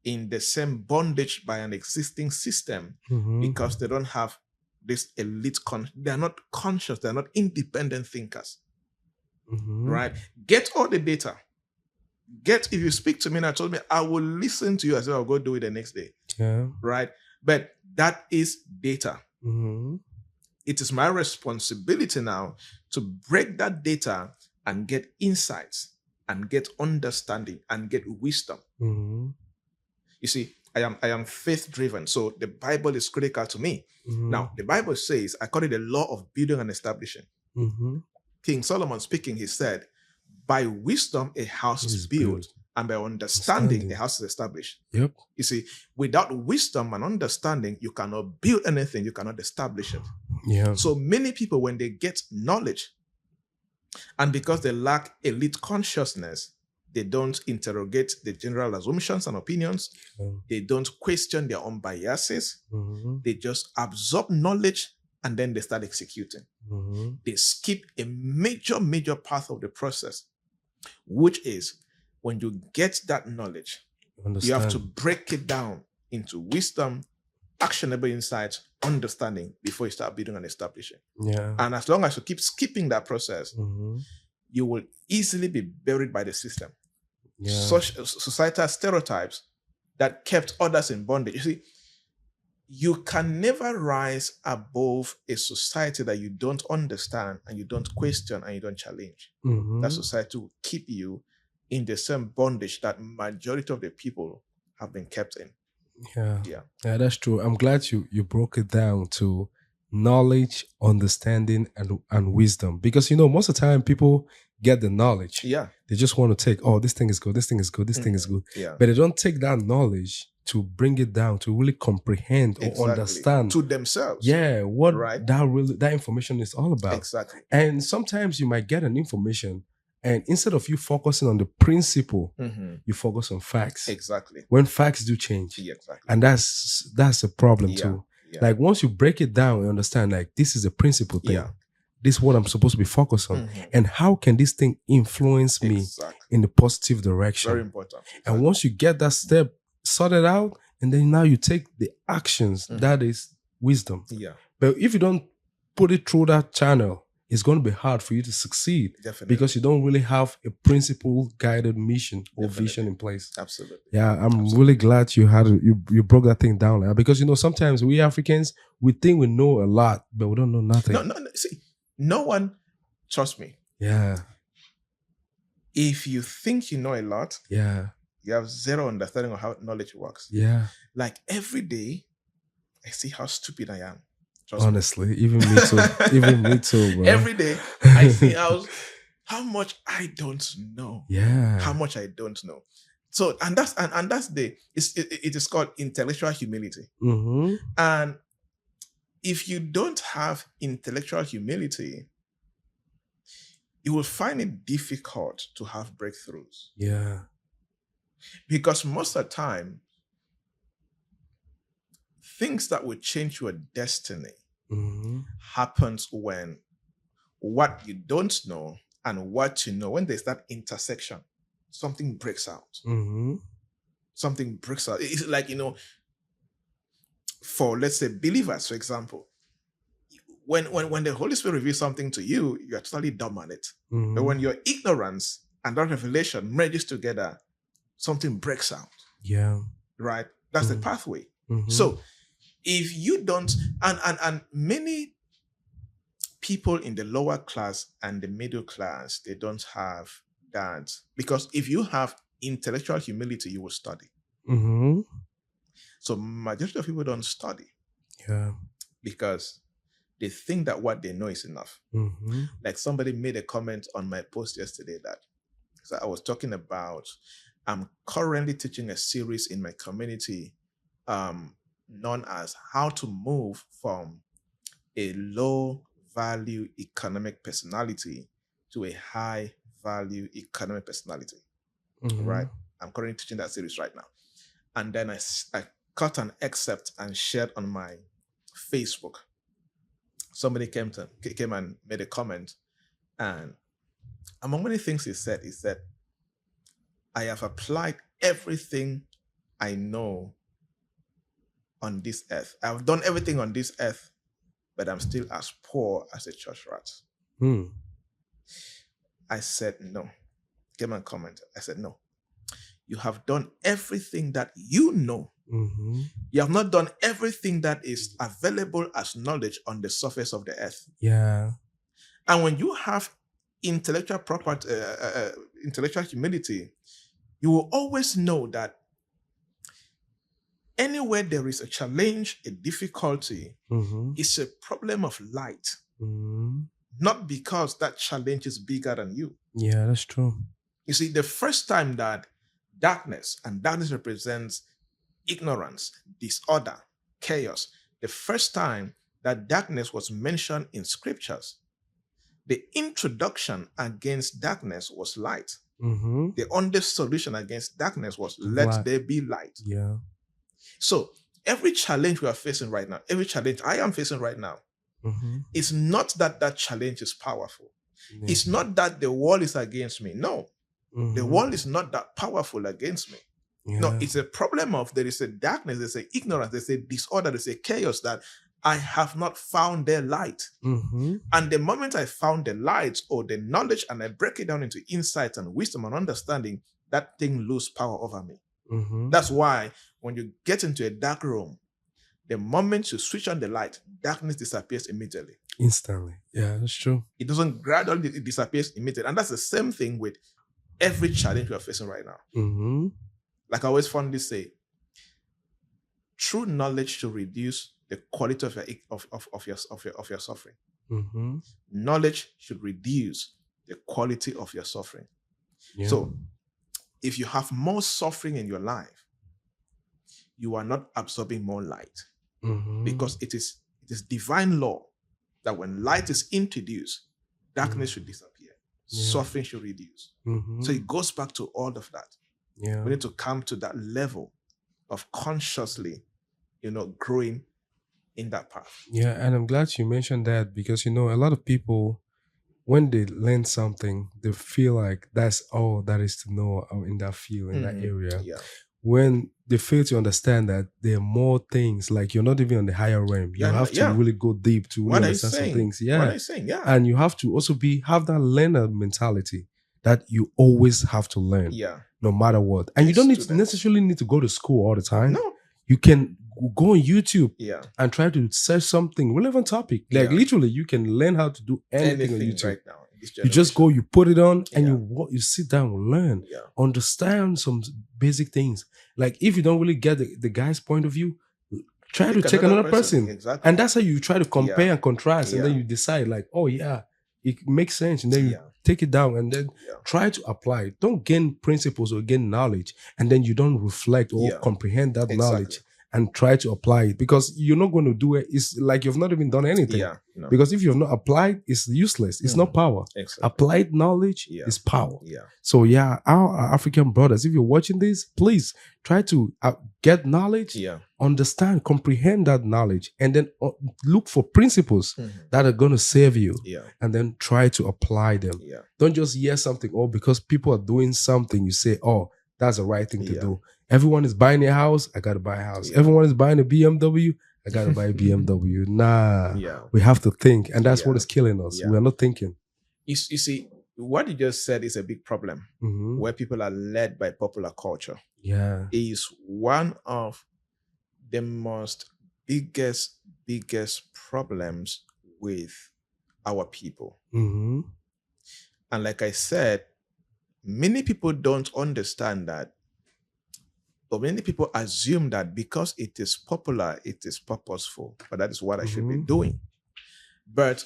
[SPEAKER 1] in the same bondage by an existing system because they don't have this elite, they're not conscious, they're not independent thinkers, right? Get all the data. If you speak to me and I told me, I will listen to you as well, I'll go do it the next day, right? But that is data. It is my responsibility now to break that data and get insights and get understanding and get wisdom. You see, I am faith driven, so the Bible is critical to me. Now, the Bible says, according to the law of building and establishing, King Solomon speaking, he said, by wisdom a house is built, and by understanding a house is established.
[SPEAKER 2] Yep.
[SPEAKER 1] You see, without wisdom and understanding, you cannot build anything, you cannot establish it.
[SPEAKER 2] Yeah.
[SPEAKER 1] So many people, when they get knowledge, and because they lack elite consciousness, they don't interrogate the general assumptions and opinions. They don't question their own biases. They just absorb knowledge and then they start executing. They skip a major part of the process, which is when you get that knowledge, you have to break it down into wisdom, actionable insights, understanding before you start building and establishing.
[SPEAKER 2] Yeah.
[SPEAKER 1] And as long as you keep skipping that process, you will easily be buried by the system. Such societal stereotypes that kept others in bondage. You see, you can never rise above a society that you don't understand and you don't question and you don't challenge. That society will keep you in the same bondage that majority of the people have been kept in.
[SPEAKER 2] Yeah, that's true. I'm glad you broke it down to knowledge, understanding, and wisdom. Because, most of the time people get the knowledge.
[SPEAKER 1] Yeah.
[SPEAKER 2] They just want to take, this thing is good, this thing is good, this thing is good.
[SPEAKER 1] Yeah.
[SPEAKER 2] But they don't take that knowledge to bring it down, to really comprehend or understand.
[SPEAKER 1] To themselves.
[SPEAKER 2] Yeah, what that information is all about.
[SPEAKER 1] Exactly.
[SPEAKER 2] And sometimes you might get an information, and instead of you focusing on the principle, you focus on facts.
[SPEAKER 1] Exactly.
[SPEAKER 2] When facts do change.
[SPEAKER 1] Yeah, exactly.
[SPEAKER 2] And that's a problem too. Yeah. Like once you break it down, you understand like this is a principle thing. Yeah. This is what I'm supposed to be focused on. And how can this thing influence me in the positive direction?
[SPEAKER 1] Very important.
[SPEAKER 2] And once you get that step sorted out, and then now you take the actions, that is wisdom.
[SPEAKER 1] Yeah.
[SPEAKER 2] But if you don't put it through that channel, it's going to be hard for you to succeed.
[SPEAKER 1] Definitely.
[SPEAKER 2] Because you don't really have a principle-guided mission or vision in place.
[SPEAKER 1] Absolutely.
[SPEAKER 2] Yeah, I'm really glad you broke that thing down. Like, because, sometimes we Africans, we think we know a lot, but we don't know nothing.
[SPEAKER 1] No, see, no one, trust me.
[SPEAKER 2] Yeah.
[SPEAKER 1] If you think you know a lot, you have zero understanding of how knowledge works.
[SPEAKER 2] Yeah.
[SPEAKER 1] Like every day, I see how stupid I am.
[SPEAKER 2] Honestly, even me too. Even me too, bro.
[SPEAKER 1] Every day, I see how much I don't know.
[SPEAKER 2] Yeah.
[SPEAKER 1] How much I don't know. So, and that's it is called intellectual humility. And if you don't have intellectual humility, you will find it difficult to have breakthroughs.
[SPEAKER 2] Yeah.
[SPEAKER 1] Because most of the time, things that will change your destiny happens when what you don't know and what you know, when there's that intersection, something breaks out. Something breaks out. It's like, for, let's say, believers, for example, when the Holy Spirit reveals something to you, you're totally dumb on it. But when your ignorance and that revelation merges together, something breaks out.
[SPEAKER 2] Yeah.
[SPEAKER 1] Right? That's the pathway. So if you don't, and many people in the lower class and the middle class, they don't have that. Because if you have intellectual humility, you will study. So majority of people don't study.
[SPEAKER 2] Yeah.
[SPEAKER 1] Because they think that what they know is enough. Like somebody made a comment on my post yesterday that, so I was talking about, I'm currently teaching a series in my community known as how to move from a low value economic personality to a high value economic personality. Right? I'm currently teaching that series right now. And then I cut an excerpt and shared on my Facebook. Somebody came and made a comment, and among many things he said, I have applied everything I know on this earth. I've done everything on this earth, but I'm still as poor as a church rat. I said, no. Came and commented. I said, no. You have done everything that you know. You have not done everything that is available as knowledge on the surface of the earth.
[SPEAKER 2] Yeah.
[SPEAKER 1] And when you have intellectual property, intellectual humility, you will always know that anywhere there is a challenge, a difficulty, it's a problem of light. Not because that challenge is bigger than you.
[SPEAKER 2] Yeah, that's true.
[SPEAKER 1] You see, the first time that darkness, and darkness represents ignorance, disorder, chaos, the first time that darkness was mentioned in scriptures, the introduction against darkness was light. The only solution against darkness was let there be light.
[SPEAKER 2] Yeah.
[SPEAKER 1] So every challenge we are facing right now, every challenge I am facing right now, it's not that that challenge is powerful. It's not that the world is against me. No, the world is not that powerful against me. No, it's a problem of there is a darkness, there's a ignorance, there's a disorder, there's a chaos that I have not found their light. And the moment I found the light or the knowledge and I break it down into insight and wisdom and understanding, that thing loses power over me. That's why when you get into a dark room, the moment you switch on the light, darkness disappears immediately.
[SPEAKER 2] Instantly. Yeah, that's true.
[SPEAKER 1] It doesn't gradually, it disappears immediately. And that's the same thing with every challenge we are facing right now. Like I always fondly say, true knowledge should reduce the quality of your suffering. Knowledge should reduce the quality of your suffering. Yeah. So if you have more suffering in your life, you are not absorbing more light. Because it is divine law that when light is introduced, darkness should disappear. Suffering should reduce. So it goes back to all of that. We need to come to that level of consciously, growing in that path.
[SPEAKER 2] Yeah, and I'm glad you mentioned that because, a lot of people, when they learn something, they feel like that's all that is to know in that field, in that area.
[SPEAKER 1] Yeah.
[SPEAKER 2] When they fail to understand that there are more things, like you're not even on the higher realm. You have to really go deep to really understand some things. Yeah.
[SPEAKER 1] What are you saying? Yeah.
[SPEAKER 2] And you have to also have that learner mentality that you always have to learn.
[SPEAKER 1] Yeah.
[SPEAKER 2] No matter what. And you don't necessarily need to go to school all the time.
[SPEAKER 1] No.
[SPEAKER 2] You can go on YouTube
[SPEAKER 1] and
[SPEAKER 2] try to search something relevant topic. Like literally, you can learn how to do anything on YouTube.
[SPEAKER 1] Right now.
[SPEAKER 2] You just go, you put it on, and you sit down and learn, understand some basic things. Like if you don't really get the guy's point of view, try to check another person.
[SPEAKER 1] Exactly.
[SPEAKER 2] And that's how you try to compare and contrast, and then you decide like, oh yeah, it makes sense, and then you take it down and then try to apply it. Don't gain principles or gain knowledge, and then you don't reflect or comprehend that knowledge and try to apply it, because you're not going to do it. It's like you've not even done anything.
[SPEAKER 1] Yeah, no.
[SPEAKER 2] Because if you've not applied, it's useless. It's not power.
[SPEAKER 1] Exactly.
[SPEAKER 2] Applied knowledge is power.
[SPEAKER 1] Yeah.
[SPEAKER 2] So our African brothers, if you're watching this, please try to get knowledge, understand, comprehend that knowledge, and then look for principles that are going to save you, and then try to apply them.
[SPEAKER 1] Yeah.
[SPEAKER 2] Don't just hear something, because people are doing something, you say, oh, that's the right thing to do. Everyone is buying a house, I got to buy a house. Everyone is buying a BMW, I got to buy a BMW. Nah, we have to think. And that's what is killing us. We are not thinking.
[SPEAKER 1] You see, what you just said is a big problem where people are led by popular culture.
[SPEAKER 2] Yeah.
[SPEAKER 1] Is one of the most biggest problems with our people.
[SPEAKER 2] Mm-hmm.
[SPEAKER 1] And like I said, many people don't understand that, but many people assume that because it is popular, it is purposeful. But that is what I should be doing. But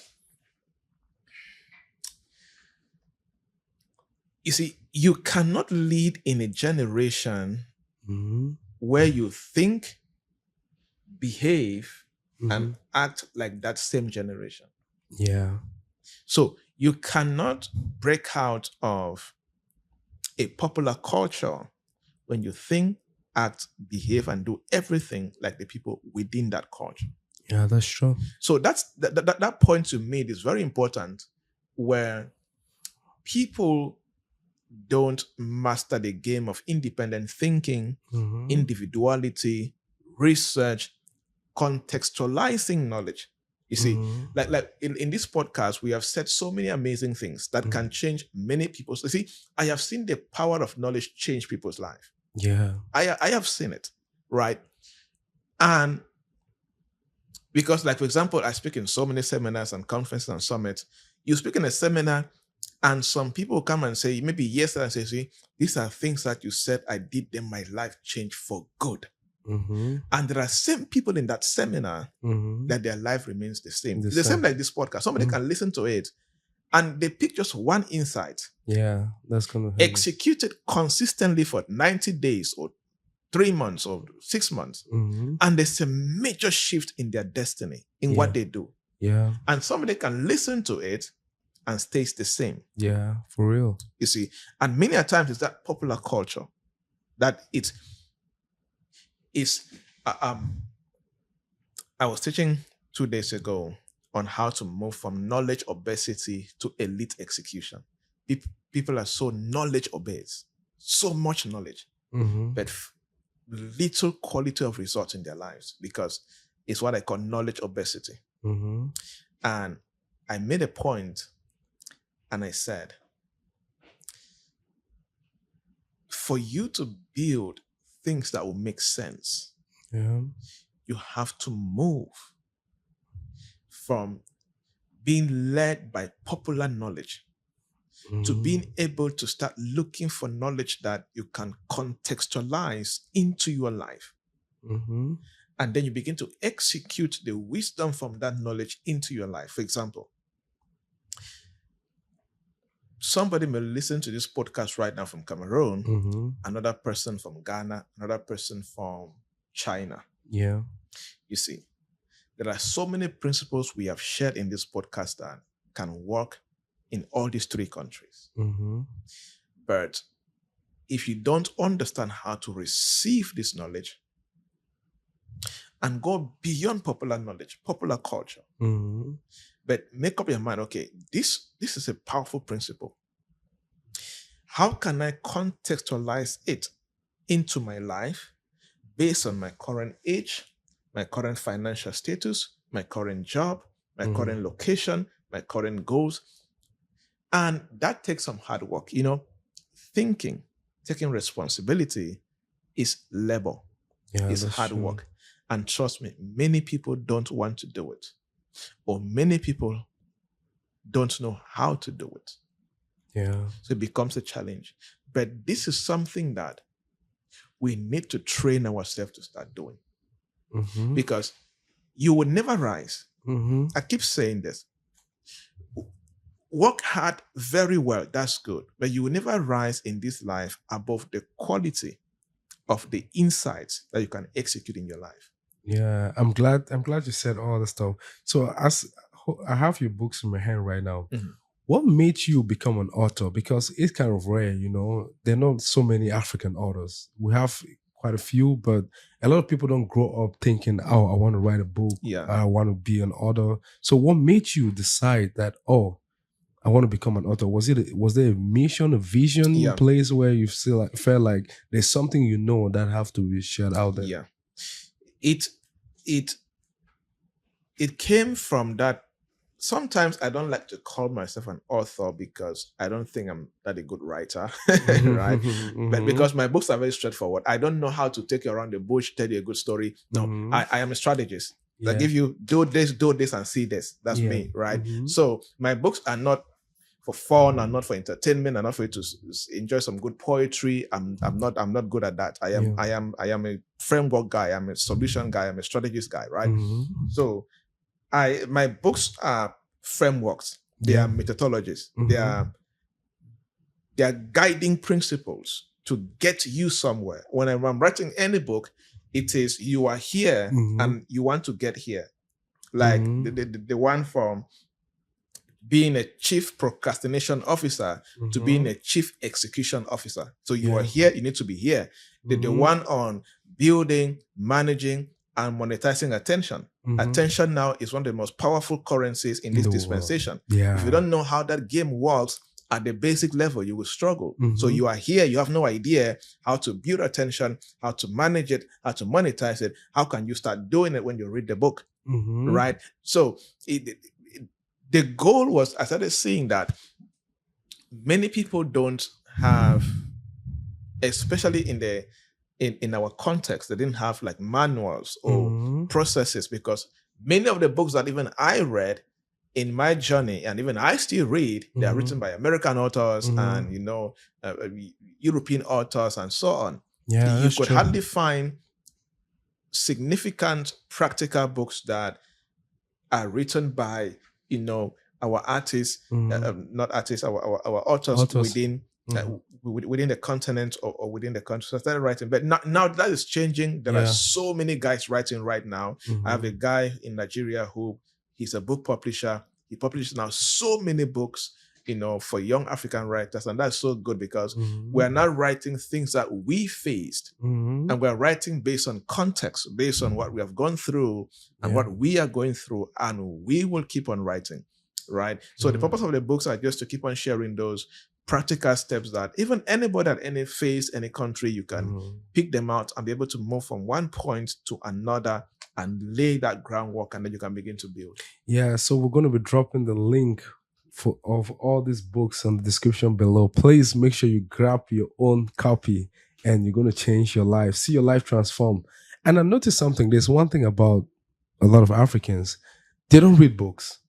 [SPEAKER 1] you see, you cannot lead in a generation where you think, behave, and act like that same generation.
[SPEAKER 2] Yeah.
[SPEAKER 1] So you cannot break out of a popular culture when you think, act, behave, and do everything like the people within that culture.
[SPEAKER 2] Yeah, that's true.
[SPEAKER 1] So that point you made is very important, where people don't master the game of independent thinking, individuality, research, contextualizing knowledge. You see, like in this podcast, we have said so many amazing things that can change many people's. You see, I have seen the power of knowledge change people's life.
[SPEAKER 2] Yeah.
[SPEAKER 1] I have seen it, right? And because, like, for example, I speak in so many seminars and conferences and summits. You speak in a seminar, and some people come and say, maybe yesterday, and say, see, these are things that you said I did, then my life changed for good. And there are same people in that seminar that their life remains the same. The same like this podcast. Somebody can listen to it and they pick just one insight.
[SPEAKER 2] Yeah, that's going to
[SPEAKER 1] execute it consistently for 90 days or 3 months or 6 months. And there's a major shift in their destiny, in what they do.
[SPEAKER 2] Yeah.
[SPEAKER 1] And somebody can listen to it and stays the same.
[SPEAKER 2] Yeah, for real.
[SPEAKER 1] You see, and many a times it's that popular culture that it's I was teaching 2 days ago on how to move from knowledge obesity to elite execution. People are so knowledge obese, so much knowledge, but little quality of results in their lives, because it's what I call knowledge obesity. And I made a point and I said, for you to build things that will make sense, you have to move from being led by popular knowledge to being able to start looking for knowledge that you can contextualize into your life. And then you begin to execute the wisdom from that knowledge into your life. For example, somebody may listen to this podcast right now from Cameroon, another person from Ghana, another person from China.
[SPEAKER 2] Yeah.
[SPEAKER 1] You see, there are so many principles we have shared in this podcast that can work in all these 3 countries. But if you don't understand how to receive this knowledge and go beyond popular knowledge, popular culture, but make up your mind, okay, this is a powerful principle. How can I contextualize it into my life based on my current age, my current financial status, my current job, my current location, my current goals? And that takes some hard work. You know, thinking, taking responsibility is labor.
[SPEAKER 2] Yeah,
[SPEAKER 1] it's hard work. And trust me, many people don't want to do it. Or many people don't know how to do it.
[SPEAKER 2] Yeah.
[SPEAKER 1] So it becomes a challenge. But this is something that we need to train ourselves to start doing. Because you will never rise. I keep saying this. Work hard very well, that's good. But you will never rise in this life above the quality of the insights that you can execute in your life.
[SPEAKER 2] Yeah, I'm glad you said all the stuff. So as I have your books in my hand right now, what made you become an author? Because it's kind of rare, you know. There are not so many African authors. We have quite a few, but a lot of people don't grow up thinking, oh, I want to write a book.
[SPEAKER 1] Yeah.
[SPEAKER 2] I want to be an author. So what made you decide that, oh, I want to become an author? Was there a mission, a vision place where you still felt like there's something you know that have to be shared out there?
[SPEAKER 1] Yeah. It came from that. Sometimes I don't like to call myself an author because I don't think I'm that a good writer, right? But because my books are very straightforward. I don't know how to take you around the bush, tell you a good story. No, I am a strategist. I give you do this, and see this. That's me, right? So my books are not for fun, and not for entertainment, and not for you to enjoy some good poetry. I'm not good at that. I am a framework guy. I'm a solution guy. I'm a strategist guy, right? So my books are frameworks. They are methodologies. They are guiding principles to get you somewhere. When I'm writing any book, it is you are here and you want to get here. Like the one from being a chief procrastination officer to being a chief execution officer. So you are here, you need to be here. The one on building, managing, and monetizing attention. Attention now is one of the most powerful currencies in this dispensation. If you don't know how that game works, at the basic level, you will struggle. So you are here, you have no idea how to build attention, how to manage it, how to monetize it. How can you start doing it when you read the book, right? So the goal was, I started seeing that many people don't have, especially in our context, they didn't have like manuals or processes, because many of the books that even I read in my journey, and even I still read, they are written by American authors and European authors and so on.
[SPEAKER 2] Yeah,
[SPEAKER 1] you could hardly find significant practical books that are written by our artists, not artists, our authors. Within the continent or within the country. So I started writing, but now that is changing. There are so many guys writing right now. I have a guy in Nigeria who he's a book publisher. He publishes now so many books, for young African writers, and that's so good because we're not writing things that we faced, and we're writing based on context, based on what we have gone through and what we are going through, and we will keep on writing, right? So the purpose of the books are just to keep on sharing those practical steps that even anybody at any phase, any country, you can pick them out and be able to move from one point to another and lay that groundwork, and then you can begin to build.
[SPEAKER 2] Yeah, so we're going to be dropping the link of all these books in the description below. Please make sure you grab your own copy, and you're going to change your life, see your life transform. And I noticed something. There's one thing about a lot of Africans. They don't read books.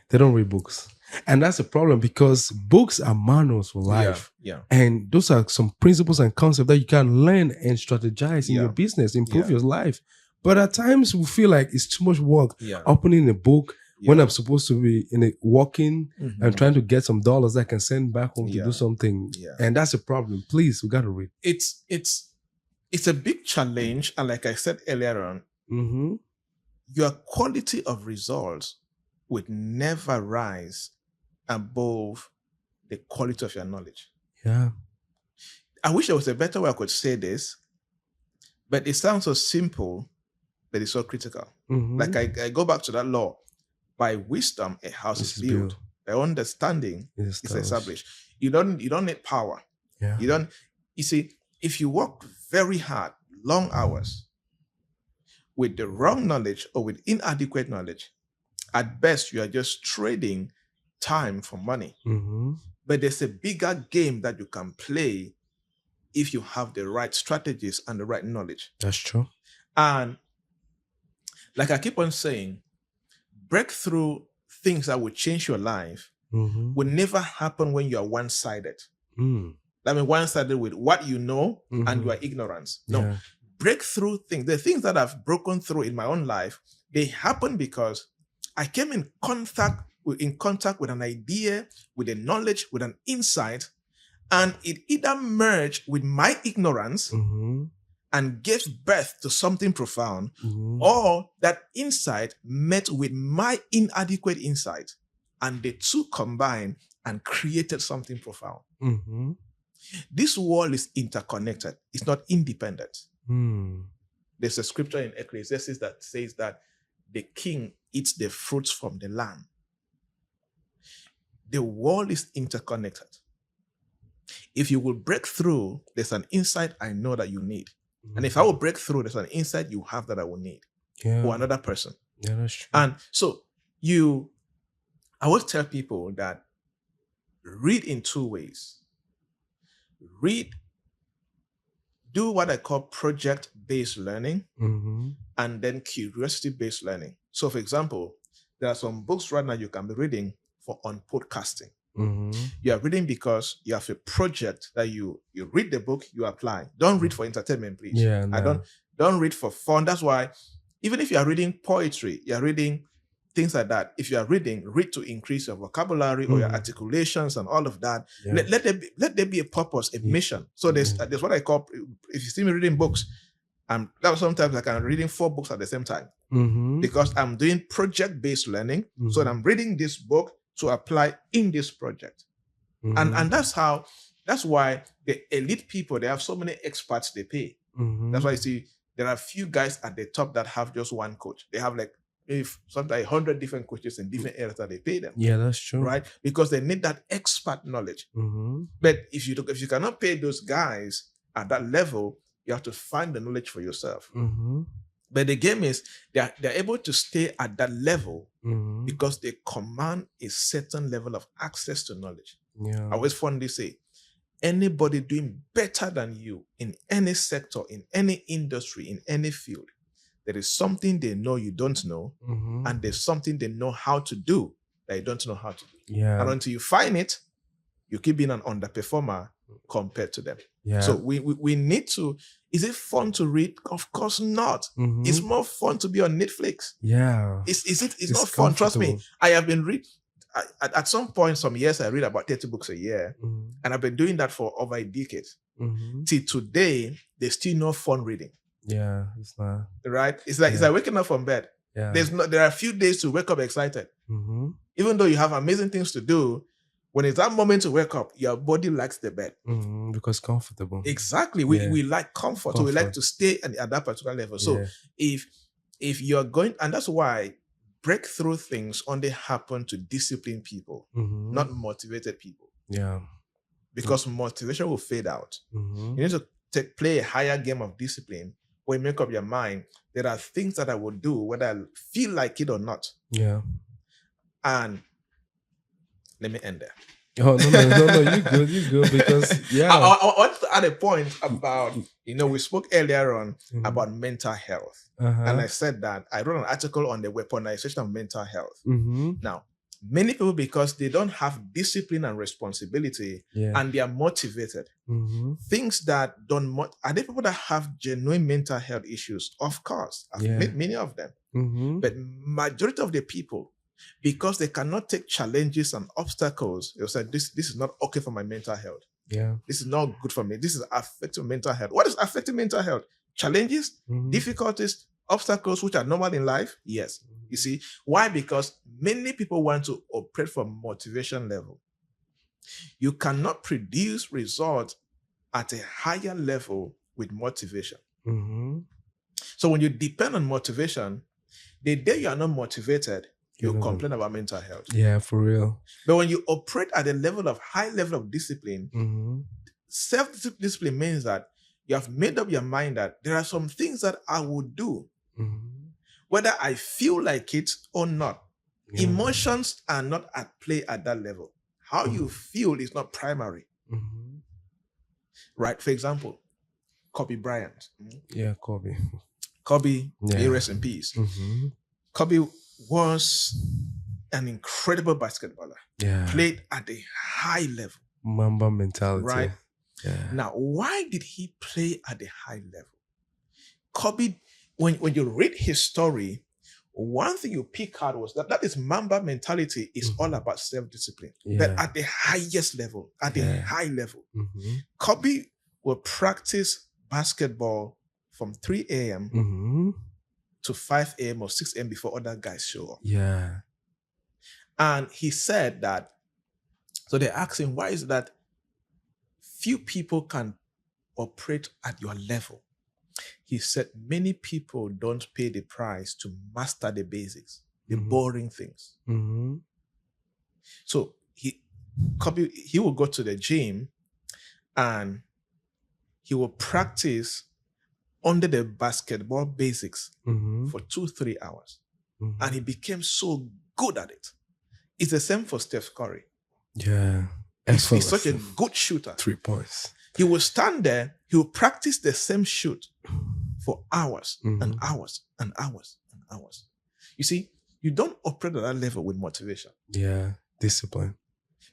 [SPEAKER 2] They don't read books. And that's a problem, because books are manuals for life.
[SPEAKER 1] Yeah.
[SPEAKER 2] And those are some principles and concepts that you can learn and strategize in your business, improve your life. But at times we feel like it's too much work opening a book when I'm supposed to be walking and trying to get some dollars that I can send back home to do something. And that's a problem. Please, we got to read.
[SPEAKER 1] It's a big challenge. And like I said earlier on, your quality of results would never rise above the quality of your knowledge.
[SPEAKER 2] Yeah.
[SPEAKER 1] I wish there was a better way I could say this, but it sounds so simple, but it's so critical. Like I go back to that law. By wisdom, a house is built. By understanding, it's established. You don't need power.
[SPEAKER 2] Yeah.
[SPEAKER 1] You see, if you work very hard, long hours, with the wrong knowledge or with inadequate knowledge, at best, you are just trading time for money. But there's a bigger game that you can play if you have the right strategies and the right knowledge.
[SPEAKER 2] That's true.
[SPEAKER 1] And like I keep on saying, breakthrough things that will change your life will never happen when you are one-sided. I mean, one-sided with what you know and your ignorance. No, breakthrough things, the things that I've broken through in my own life, they happen because I came in contact with an idea, with a knowledge, with an insight, and it either merged with my ignorance and gave birth to something profound, or that insight met with my inadequate insight, and the two combined and created something profound. This world is interconnected. It's not independent. There's a scripture in Ecclesiastes that says that the king eats the fruits from the land. The world is interconnected. If you will break through, there's an insight I know that you need. And if I will break through, there's an insight you have that I will need. Or another person.
[SPEAKER 2] Yeah, that's true.
[SPEAKER 1] And so I always tell people that read in two ways. Do what I call project-based learning, and then curiosity-based learning. So for example, there are some books right now you can be reading on podcasting. You are reading because you have a project that you read the book, you apply. Don't read for entertainment, please.
[SPEAKER 2] Yeah, no.
[SPEAKER 1] Don't read for fun. That's why even if you are reading poetry, you are reading things like that. If you are read to increase your vocabulary or your articulations and all of that. Let there be a purpose, a mission. So there's what I call, if you see me reading books, that sometimes I can reading 4 books at the same time because I'm doing project-based learning. So I'm reading this book to apply in this project. And that's why the elite people, they have so many experts they pay. That's why you see there are few guys at the top that have just one coach. They have like if sometimes 100 different coaches in different areas that they pay them.
[SPEAKER 2] Yeah, that's true.
[SPEAKER 1] Right? Because they need that expert knowledge. But if you cannot pay those guys at that level, you have to find the knowledge for yourself. But the game is they're able to stay at that level because they command a certain level of access to knowledge.
[SPEAKER 2] Yeah.
[SPEAKER 1] I always fondly say, anybody doing better than you in any sector, in any industry, in any field, there is something they know you don't know, and there's something they know how to do that you don't know how to do.
[SPEAKER 2] Yeah.
[SPEAKER 1] And until you find it, you keep being an underperformer compared to them.
[SPEAKER 2] Yeah.
[SPEAKER 1] So we need to. Is it fun to read? Of course not. It's more fun to be on Netflix.
[SPEAKER 2] Yeah.
[SPEAKER 1] It's not fun. Trust me. I have been at some point, some years, I read about 30 books a year, and I've been doing that for over a decade. Till today, there's still no fun reading.
[SPEAKER 2] Yeah, it's not.
[SPEAKER 1] Right? It's like waking up from bed.
[SPEAKER 2] Yeah.
[SPEAKER 1] There are a few days to wake up excited. Even though you have amazing things to do, when it's that moment to wake up, your body likes the bed.
[SPEAKER 2] Because comfortable.
[SPEAKER 1] Exactly. We like comfort. So we like to stay at that particular level. So if you're going, and that's why breakthrough things only happen to disciplined people, not motivated people.
[SPEAKER 2] Yeah.
[SPEAKER 1] Because motivation will fade out. You need to play a higher game of discipline where you make up your mind. There are things that I will do whether I feel like it or not.
[SPEAKER 2] Yeah.
[SPEAKER 1] And let me end there.
[SPEAKER 2] Oh, no, you good because
[SPEAKER 1] I want to add a point about, we spoke earlier on about mental health. And I said that I wrote an article on the weaponization of mental health. Now, many people, because they don't have discipline and responsibility and they are motivated, things that are there people that have genuine mental health issues? Of course, I've met many of them. But majority of the people, because they cannot take challenges and obstacles, they'll say, this is not okay for my mental health.
[SPEAKER 2] Yeah.
[SPEAKER 1] This is not good for me. This is affecting mental health. What is affecting mental health? Challenges, difficulties, obstacles which are normal in life? Yes. You see, why? Because many people want to operate from motivation level. You cannot produce results at a higher level with motivation. So when you depend on motivation, the day you are not motivated, you complain about mental health.
[SPEAKER 2] Yeah, for real.
[SPEAKER 1] But when you operate at a high level of discipline, self-discipline means that you have made up your mind that there are some things that I will do, whether I feel like it or not. Emotions are not at play at that level. How you feel is not primary. Right? For example, Kobe Bryant.
[SPEAKER 2] Yeah, Kobe.
[SPEAKER 1] Kobe, may rest in peace. Kobe was an incredible basketballer. Yeah. Played at a high level.
[SPEAKER 2] Mamba mentality.
[SPEAKER 1] Right?
[SPEAKER 2] Yeah.
[SPEAKER 1] Now, why did he play at a high level? Kobe, when you read his story, one thing you pick out was that is Mamba mentality is all about self-discipline. But at the highest level, at the high level, Kobe will practice basketball from 3 a.m. to 5 a.m. or 6 a.m. before other guys show up.
[SPEAKER 2] Yeah.
[SPEAKER 1] And he said that, so they asked him, why is it that few people can operate at your level? He said, many people don't pay the price to master the basics, the boring things. So he will go to the gym and he will practice under the basketball basics for 2-3 hours. And he became so good at it. It's the same for Steph Curry.
[SPEAKER 2] Yeah.
[SPEAKER 1] He's such a good shooter.
[SPEAKER 2] 3 points.
[SPEAKER 1] He will stand there, he will practice the same shoot for hours and hours and hours and hours. You see, you don't operate at that level with motivation.
[SPEAKER 2] Yeah, discipline.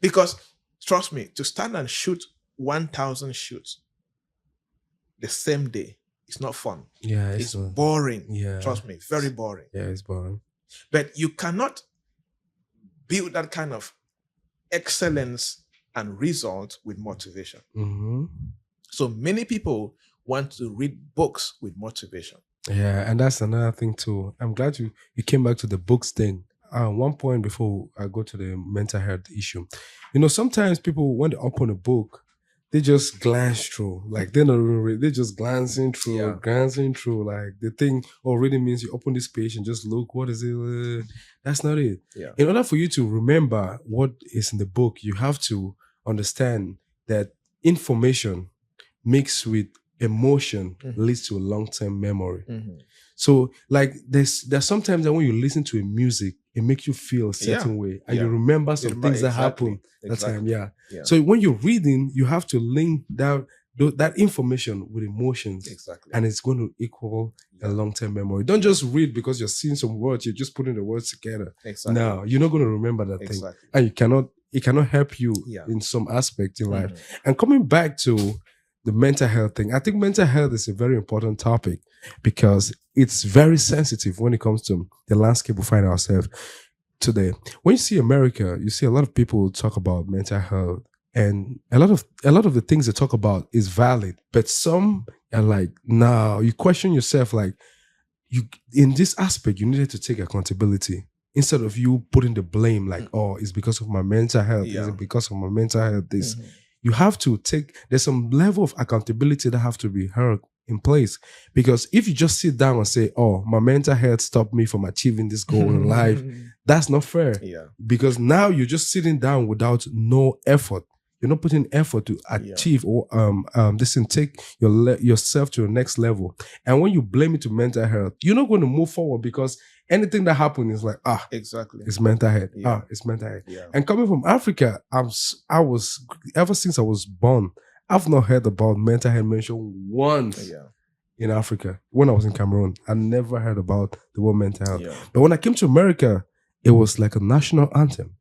[SPEAKER 1] Because, trust me, to stand and shoot 1,000 shoots the same day, it's not fun.
[SPEAKER 2] Yeah,
[SPEAKER 1] it's boring.
[SPEAKER 2] Yeah.
[SPEAKER 1] Trust me, very boring.
[SPEAKER 2] Yeah, it's boring.
[SPEAKER 1] But you cannot build that kind of excellence and result with motivation. So many people want to read books with motivation.
[SPEAKER 2] Yeah, and that's another thing too. I'm glad you came back to the books thing. One point before I go to the mental health issue. Sometimes people, when they open a book, they just glance through. Like they're not they're just glancing through, glancing through. Like the thing already means you open this page and just look, what is it? That's not it.
[SPEAKER 1] Yeah.
[SPEAKER 2] In order for you to remember what is in the book, you have to understand that information mixed with emotion leads to a long-term memory. So like there's sometimes that when you listen to a music, it makes you feel a certain way and you remember some things that happened that time. Yeah. So when you're reading, you have to link that information with emotions.
[SPEAKER 1] Exactly.
[SPEAKER 2] And it's going to equal a long-term memory. Don't just read because you're seeing some words, you're just putting the words together.
[SPEAKER 1] Exactly.
[SPEAKER 2] No, you're not going to remember that thing. And it cannot help you in some aspect in life. And coming back to the mental health thing, I think mental health is a very important topic because it's very sensitive when it comes to the landscape we find ourselves today. When you see America, you see a lot of people talk about mental health, and a lot of the things they talk about is valid, but some are like, no, you question yourself, like, you in this aspect you needed to take accountability instead of you putting the blame, like, oh, it's because of my mental health. Is it because of my mental health? This you have to take, there's some level of accountability that have to be held in place. Because if you just sit down and say, oh, my mental health stopped me from achieving this goal in life, that's not fair. Because now you're just sitting down without no effort. You're not putting effort to achieve or take yourself to the next level. And when you blame it to mental health, you're not going to move forward because anything that happens is like,
[SPEAKER 1] exactly,
[SPEAKER 2] it's mental health. It's mental health. And coming from Africa, I was ever since I was born, I've not heard about mental health mentioned once in Africa. When I was in Cameroon, I never heard about the word mental health. But when I came to America, it was like a national anthem.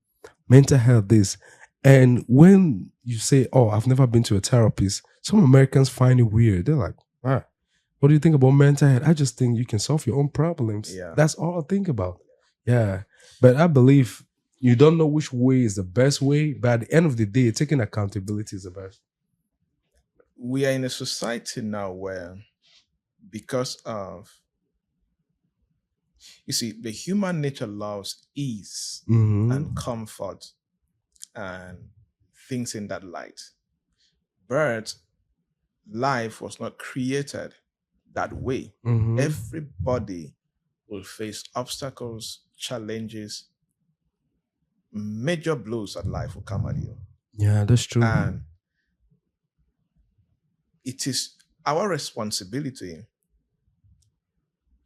[SPEAKER 2] Mental health, this. And when you say, oh, I've never been to a therapist, some Americans find it weird. They're like, what do you think about mental health? I just think you can solve your own problems. That's all I think about. But I believe you don't know which way is the best way, but at the end of the day, taking accountability is the best.
[SPEAKER 1] We are in a society now where, because of, you see, the human nature loves ease and comfort and things in that light. But life was not created that way. Everybody will face obstacles, challenges, major blows that life will come at you.
[SPEAKER 2] Yeah, that's true.
[SPEAKER 1] And it is our responsibility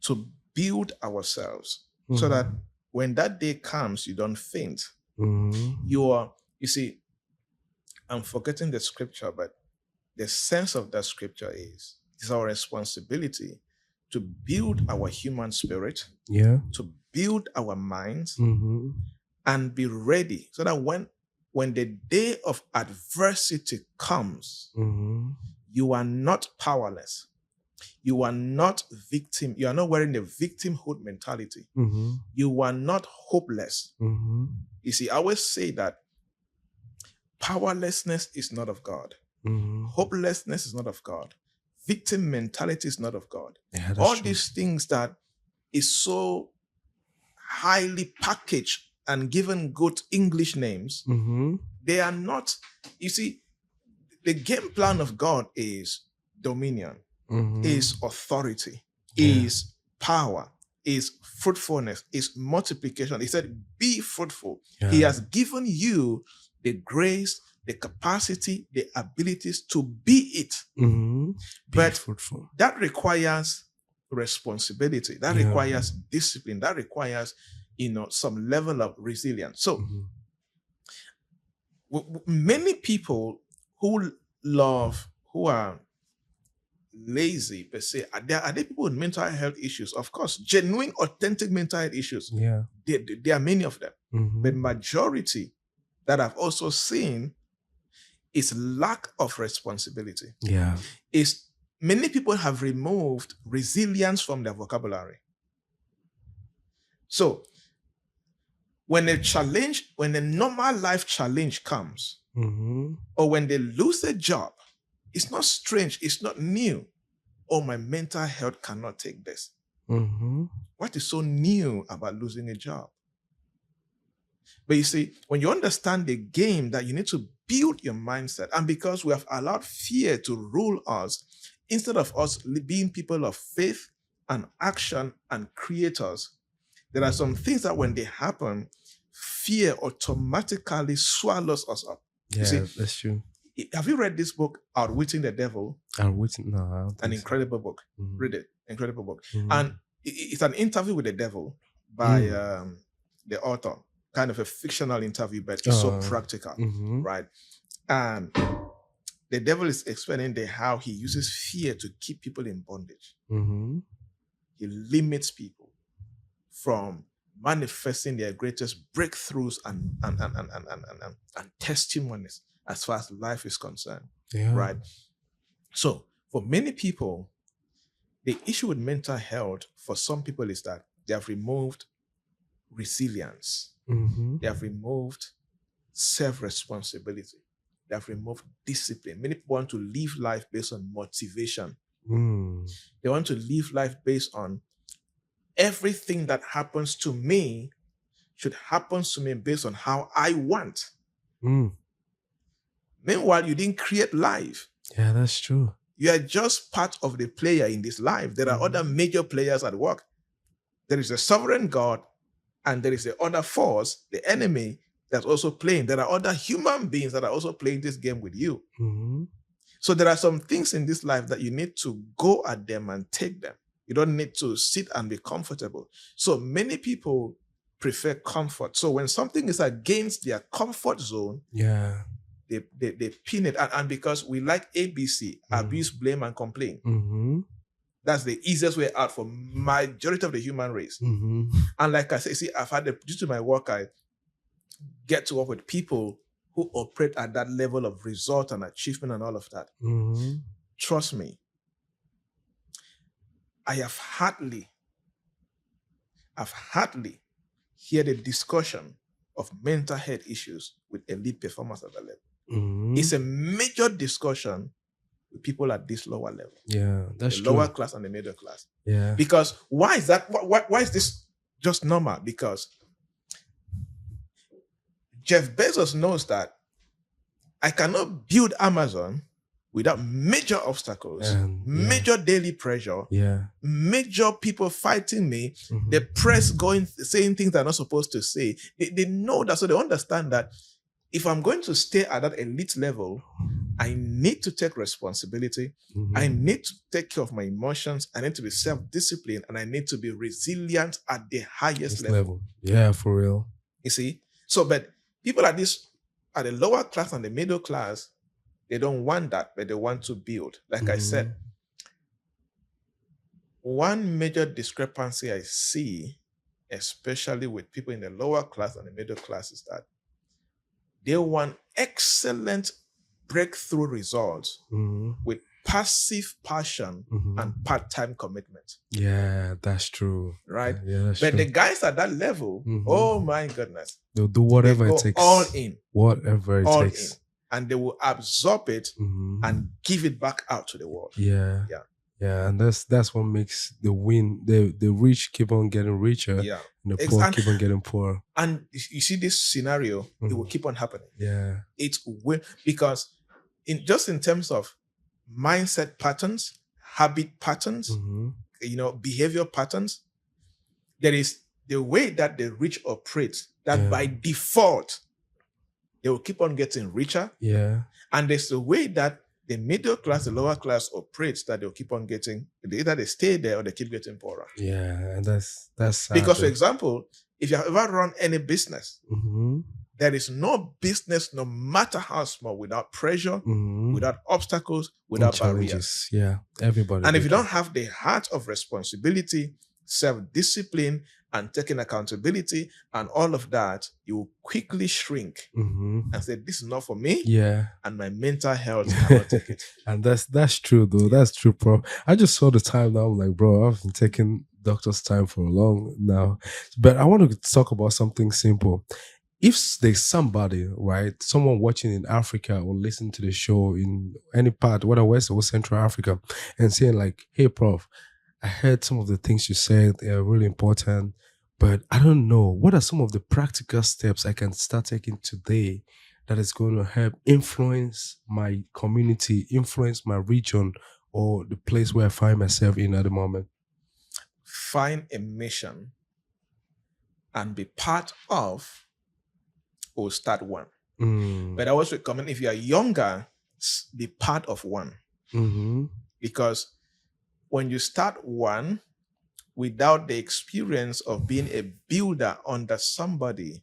[SPEAKER 1] to build ourselves so that when that day comes, you don't faint. You see, I'm forgetting the scripture, but the sense of that scripture is it's our responsibility to build our human spirit, to build our minds, and be ready so that when the day of adversity comes, you are not powerless. You are not victim. You are not wearing the victimhood mentality. You are not hopeless. You see, I always say that powerlessness is not of God. Hopelessness is not of God. Victim mentality is not of God. All these things that is so highly packaged and given good English names, they are not. You see, the game plan of God is dominion, is authority, is power, is fruitfulness, is multiplication. He said, be fruitful. He has given you the grace, the capacity, the abilities to be it. But
[SPEAKER 2] fruitful.
[SPEAKER 1] That requires responsibility. That requires discipline. That requires, some level of resilience. So many people who are lazy per se, are there people with mental health issues? Of course, genuine, authentic mental health issues. There are many of them. But majority that I've also seen is lack of responsibility. Is many people have removed resilience from their vocabulary. So when a normal life challenge comes, or when they lose a job, it's not strange, it's not new. Oh, my mental health cannot take this. What is so new about losing a job? But you see, when you understand the game that you need to build your mindset. And because we have allowed fear to rule us, instead of us being people of faith and action and creators, there are some things that when they happen, fear automatically swallows us up.
[SPEAKER 2] Yeah,
[SPEAKER 1] you see,
[SPEAKER 2] that's true.
[SPEAKER 1] Have you read this book, Outwitting the Devil?
[SPEAKER 2] Outwitting? No, I don't think
[SPEAKER 1] An incredible book.
[SPEAKER 2] Mm-hmm.
[SPEAKER 1] Read it. Incredible book.
[SPEAKER 2] Mm-hmm.
[SPEAKER 1] And it's an interview with the devil by the author. Kind of a fictional interview, but it's so practical, right? And the devil is explaining how he uses fear to keep people in bondage. He limits people from manifesting their greatest breakthroughs and testimonies as far as life is concerned, right? So for many people, the issue with mental health for some people is that they have removed resilience. They have removed self-responsibility. They have removed discipline. Many people want to live life based on motivation. They want to live life based on everything that happens to me should happen to me based on how I want. Meanwhile, you didn't create life.
[SPEAKER 2] Yeah, that's true.
[SPEAKER 1] You are just part of the player in this life. There are other major players at work. There is a sovereign God, and there is the other force, the enemy, that's also playing. There are other human beings that are also playing this game with you. So there are some things in this life that you need to go at them and take them. You don't need to sit and be comfortable. So many people prefer comfort. So when something is against their comfort zone, they pin it. And because we like ABC, abuse, blame, and complain. That's the easiest way out for majority of the human race. And like I say, I've had due to my work, I get to work with people who operate at that level of result and achievement and all of that. Trust me, I have hardly heard a discussion of mental health issues with elite performers at that level. It's a major discussion with people at this lower level.
[SPEAKER 2] Yeah, that's
[SPEAKER 1] the
[SPEAKER 2] true.
[SPEAKER 1] lower class and the middle class.
[SPEAKER 2] Yeah.
[SPEAKER 1] Because why is that? Why is this just normal? Because Jeff Bezos knows that I cannot build Amazon without major obstacles, major daily pressure, major people fighting me, the press saying things they're not supposed to say. They know that, so they understand that if I'm going to stay at that elite level, I need to take responsibility. I need to take care of my emotions. I need to be self-disciplined, and I need to be resilient at the highest level.
[SPEAKER 2] Yeah, for real.
[SPEAKER 1] You see? So, but people at the lower class and the middle class, they don't want that, but they want to build. Like I said, one major discrepancy I see, especially with people in the lower class and the middle class, is that they want excellent breakthrough results with passive passion and part-time commitment.
[SPEAKER 2] Yeah, that's true.
[SPEAKER 1] Right?
[SPEAKER 2] Yeah, that's
[SPEAKER 1] but
[SPEAKER 2] true.
[SPEAKER 1] the guys at that level, oh my goodness.
[SPEAKER 2] They'll do whatever it takes.
[SPEAKER 1] All in.
[SPEAKER 2] Whatever it takes.
[SPEAKER 1] In. And they will absorb it and give it back out to the world.
[SPEAKER 2] Yeah. And that's what makes the rich keep on getting richer.
[SPEAKER 1] Yeah.
[SPEAKER 2] And the poor keep on getting poorer.
[SPEAKER 1] And you see this scenario, it will keep on happening.
[SPEAKER 2] Yeah.
[SPEAKER 1] It will, because in terms of mindset patterns, habit patterns, behavior patterns, there is the way that the rich operate, that by default, they will keep on getting richer.
[SPEAKER 2] Yeah. And
[SPEAKER 1] there's the way that the middle class, the lower class operates, that they'll keep on getting, either they stay there or they keep getting poorer.
[SPEAKER 2] Yeah, and that's sad.
[SPEAKER 1] Because, for example, if you have ever run any business, there is no business, no matter how small, without pressure, without obstacles, without barriers.
[SPEAKER 2] Yeah, everybody.
[SPEAKER 1] And if you don't have the heart of responsibility, self-discipline, and taking accountability and all of that, you will quickly shrink and say, this is not for me.
[SPEAKER 2] Yeah.
[SPEAKER 1] And my mental health cannot take it.
[SPEAKER 2] And that's true, though. That's true, bro. I just saw the time now. I'm like, bro, I've been taking doctor's time for a long now. But I want to talk about something simple. If there's somebody, right, someone watching in Africa or listening to the show in any part, whether West or Central Africa, and saying like, hey, Prof, I heard some of the things you said, they are really important, but I don't know. What are some of the practical steps I can start taking today that is going to help influence my community, influence my region, or the place where I find myself in at the moment?
[SPEAKER 1] Find a mission and be part of, or start one. But I always recommend, if you are younger, be part of one. Because when you start one without the experience of being a builder under somebody,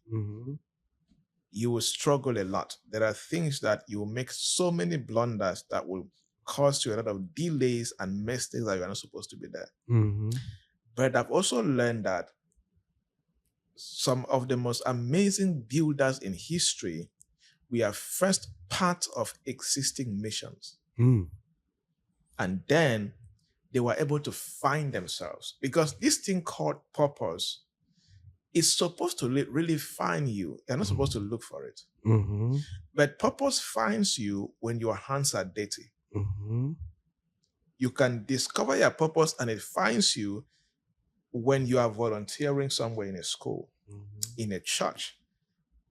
[SPEAKER 1] you will struggle a lot. There are things that you will make so many blunders that will cause you a lot of delays and mistakes that you are not supposed to be there. But I've also learned that some of the most amazing builders in history, we are first part of existing missions. And then they were able to find themselves. Because this thing called purpose is supposed to really find you. You're not supposed to look for it. But purpose finds you when your hands are dirty. You can discover your purpose and it finds you when you are volunteering somewhere in a school, in a church,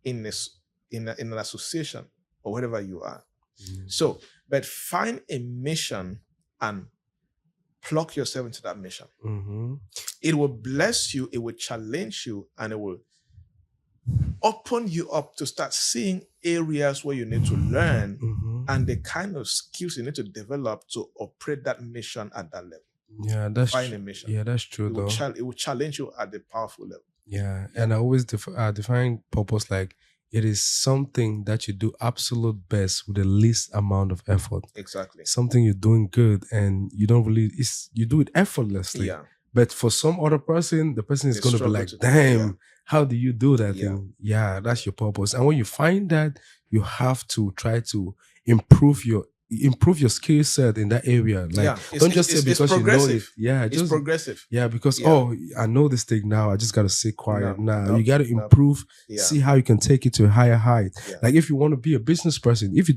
[SPEAKER 1] in an association, or wherever you are. So, but find a mission and plug yourself into that mission. It will bless you, it will challenge you, and it will open you up to start seeing areas where you need to learn and the kind of skills you need to develop to operate that mission at that level.
[SPEAKER 2] Yeah, that's
[SPEAKER 1] Find a mission.
[SPEAKER 2] Yeah, that's true.
[SPEAKER 1] It will challenge you at the powerful level.
[SPEAKER 2] Yeah, and I always define purpose like it is something that you do absolute best with the least amount of effort.
[SPEAKER 1] Exactly.
[SPEAKER 2] Something you're doing good and you don't really, you do it effortlessly.
[SPEAKER 1] Yeah.
[SPEAKER 2] But for some other person, the person is going to be like, damn, how do you do that thing? Yeah, that's your purpose. And when you find that, you have to try to improve your skill set in that area. Like, don't just say because you know it. Yeah,
[SPEAKER 1] it's progressive.
[SPEAKER 2] Yeah, because I know this thing now. I just gotta sit quiet. You gotta improve. See how you can take it to a higher height. Like if you want to be a business person, if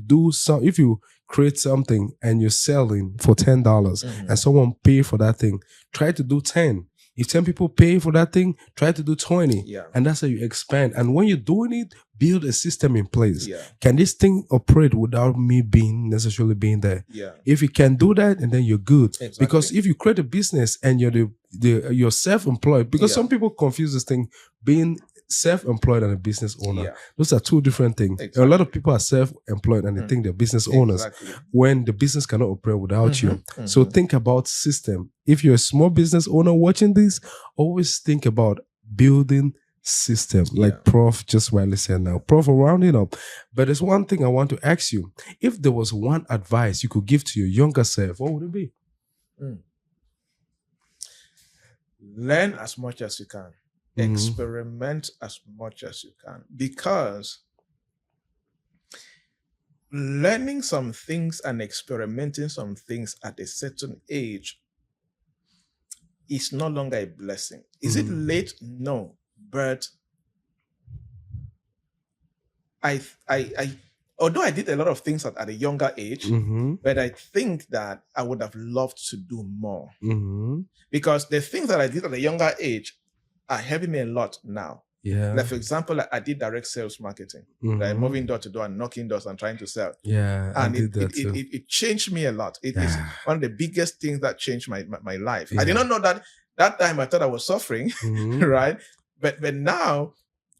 [SPEAKER 2] you create something and you're selling for $10 and someone pay for that thing, try to do 10. If 10 people pay for that thing, try to do 20. And that's how you expand. And when you're doing it, build a system in place. Can this thing operate without me necessarily being there? If you can do that, and then you're good. Because if you create a business and you're self-employed, because some people confuse this thing being self-employed and a business owner. Those are two different things. A lot of people are self-employed and they think they're business owners when the business cannot operate without you. So think about system. If you're a small business owner watching this, always think about building system, like Prof just rightly said now. Prof, we're rounding up. But there's one thing I want to ask you. If there was one advice you could give to your younger self, what would it be?
[SPEAKER 1] Learn as much as you can. Experiment as much as you can, because learning some things and experimenting some things at a certain age is no longer a blessing. Is it late? No, but I although I did a lot of things at a younger age, but I think that I would have loved to do more, because the things that I did at a younger age are helping me a lot now. Like for example, I did direct sales marketing, like moving door to door and knocking doors and trying to sell. And it changed me a lot. It is one of the biggest things that changed my life. I did not know that time. I thought I was suffering, right? But now,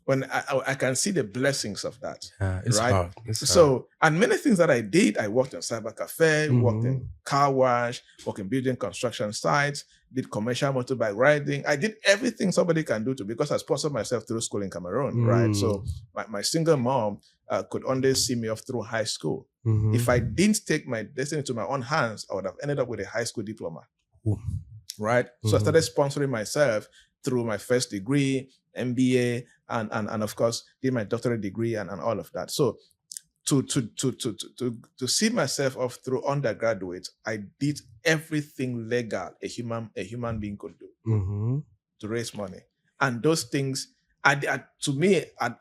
[SPEAKER 1] when I can see the blessings of that,
[SPEAKER 2] it's
[SPEAKER 1] right?
[SPEAKER 2] Hard. It's
[SPEAKER 1] so
[SPEAKER 2] hard.
[SPEAKER 1] And many things that I did, I worked in cyber cafe, worked in car wash, worked in building construction sites, did commercial motorbike riding. I did everything somebody can do because I sponsored myself through school in Cameroon, right? So my single mom could only see me off through high school. If I didn't take my destiny into my own hands, I would have ended up with a high school diploma, right? So I started sponsoring myself through my first degree, MBA, and of course did my doctorate degree and all of that. So to see myself off through undergraduate, I did everything legal a human being could do to raise money. And those things, I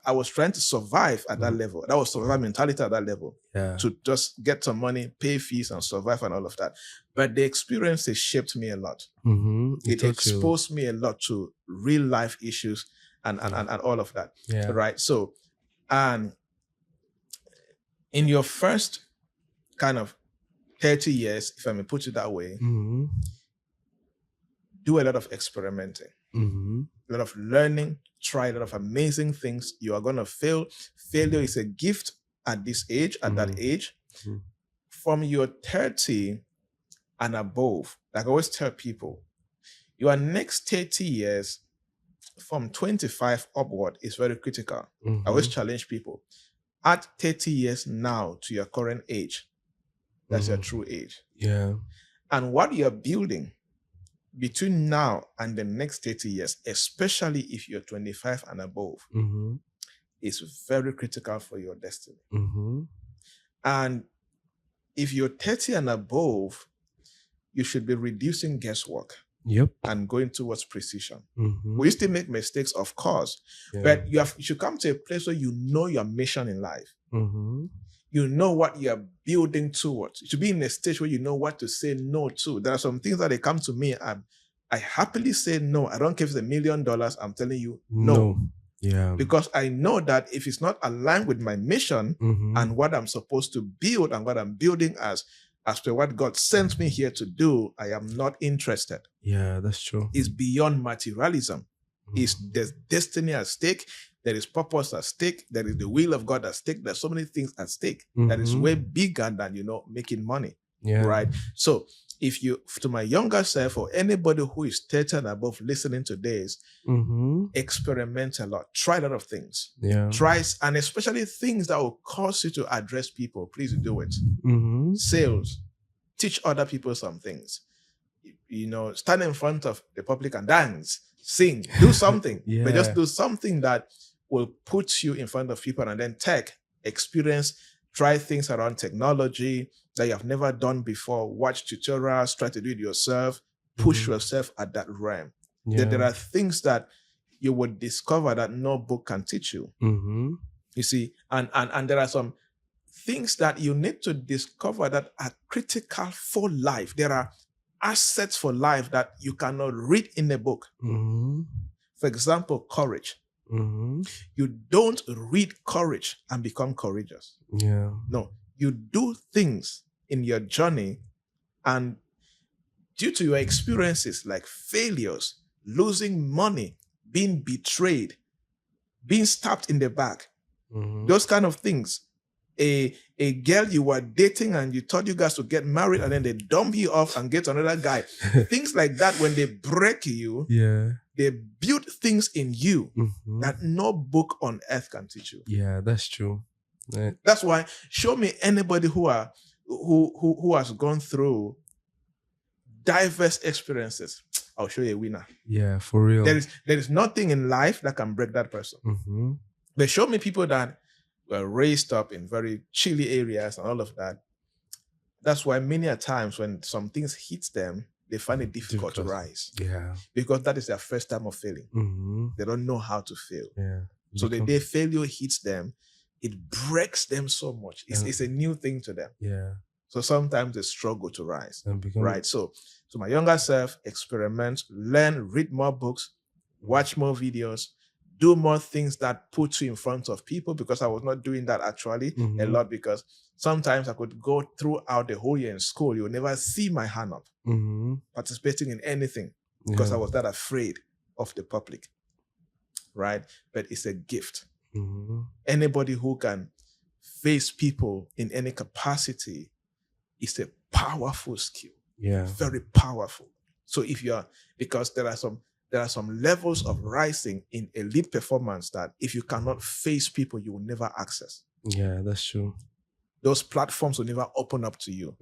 [SPEAKER 1] was trying to survive at that level. That was survival mentality at that level. To just get some money, pay fees, and survive and all of that. But the experience has shaped me a lot. It exposed me a lot to real life issues and all of that. Right. So, and In your first kind of 30 years, if I may put it that way, do a lot of experimenting, a lot of learning, try a lot of amazing things. You are going to fail. Failure is a gift at this age, at that age. From your 30 and above, like I always tell people, your next 30 years from 25 upward is very critical. I always challenge people. Add 30 years now to your current age. That's your true age.
[SPEAKER 2] Yeah.
[SPEAKER 1] And what you're building between now and the next 30 years, especially if you're 25 and above, is very critical for your destiny. And if you're 30 and above, you should be reducing guesswork.
[SPEAKER 2] Yep.
[SPEAKER 1] And going towards precision. We still make mistakes, of course, but you should come to a place where you know your mission in life. You know what you're building towards. You should be in a stage where you know what to say no to. There are some things that they come to me and I happily say no. I don't care if it's $1 million. I'm telling you no.
[SPEAKER 2] Yeah.
[SPEAKER 1] Because I know that if it's not aligned with my mission and what I'm supposed to build and what I'm building as per what God sent me here to do, I am not interested.
[SPEAKER 2] Yeah, that's true.
[SPEAKER 1] It's beyond materialism. There's destiny at stake. There is purpose at stake. There is the will of God at stake. There's so many things at stake that is way bigger than, making money.
[SPEAKER 2] Yeah.
[SPEAKER 1] Right? So if you, to my younger self or anybody who is 30 and above listening to this, experiment a lot. Try a lot of things.
[SPEAKER 2] Yeah.
[SPEAKER 1] Try, and especially things that will cause you to address people. Please do it. Sales. Teach other people some things. Stand in front of the public and dance, sing, do something. But just do something that will put you in front of people. And then experience, try things around technology that you have never done before. Watch tutorials, try to do it yourself, push yourself at that realm.
[SPEAKER 2] Yeah.
[SPEAKER 1] There are things that you would discover that no book can teach you. You see, and there are some things that you need to discover that are critical for life. There are assets for life that you cannot read in a book. For example, courage. You don't read courage and become courageous.
[SPEAKER 2] Yeah.
[SPEAKER 1] No, you do things in your journey, and due to your experiences like failures, losing money, being betrayed, being stabbed in the back, those kind of things. A girl you were dating and you thought you guys would get married and then they dump you off and get another guy. Things like that, when they break you, they build things in you that no book on earth can teach you.
[SPEAKER 2] Yeah, that's true. Right.
[SPEAKER 1] That's why show me anybody who has gone through diverse experiences. I'll show you a winner.
[SPEAKER 2] Yeah, for real.
[SPEAKER 1] There is nothing in life that can break that person. But show me people that were raised up in very chilly areas and all of that. That's why many a times when some things hit them, they find it difficult to rise.
[SPEAKER 2] Yeah.
[SPEAKER 1] Because that is their first time of failing. They don't know how to fail.
[SPEAKER 2] Yeah.
[SPEAKER 1] So the day failure hits them, it breaks them so much. It's a new thing to them.
[SPEAKER 2] Yeah.
[SPEAKER 1] So sometimes they struggle to rise. Right. So my younger self, experiment, learn, read more books, watch more videos, do more things that put you in front of people, because I was not doing that actually a lot, because sometimes I could go throughout the whole year in school. You will never see my hand up participating in anything because I was that afraid of the public. Right. But it's a gift. Anybody who can face people in any capacity is a powerful skill.
[SPEAKER 2] Yeah.
[SPEAKER 1] Very powerful. So because there are some levels of rising in elite performance that if you cannot face people, you will never access.
[SPEAKER 2] Yeah, that's true.
[SPEAKER 1] Those platforms will never open up to you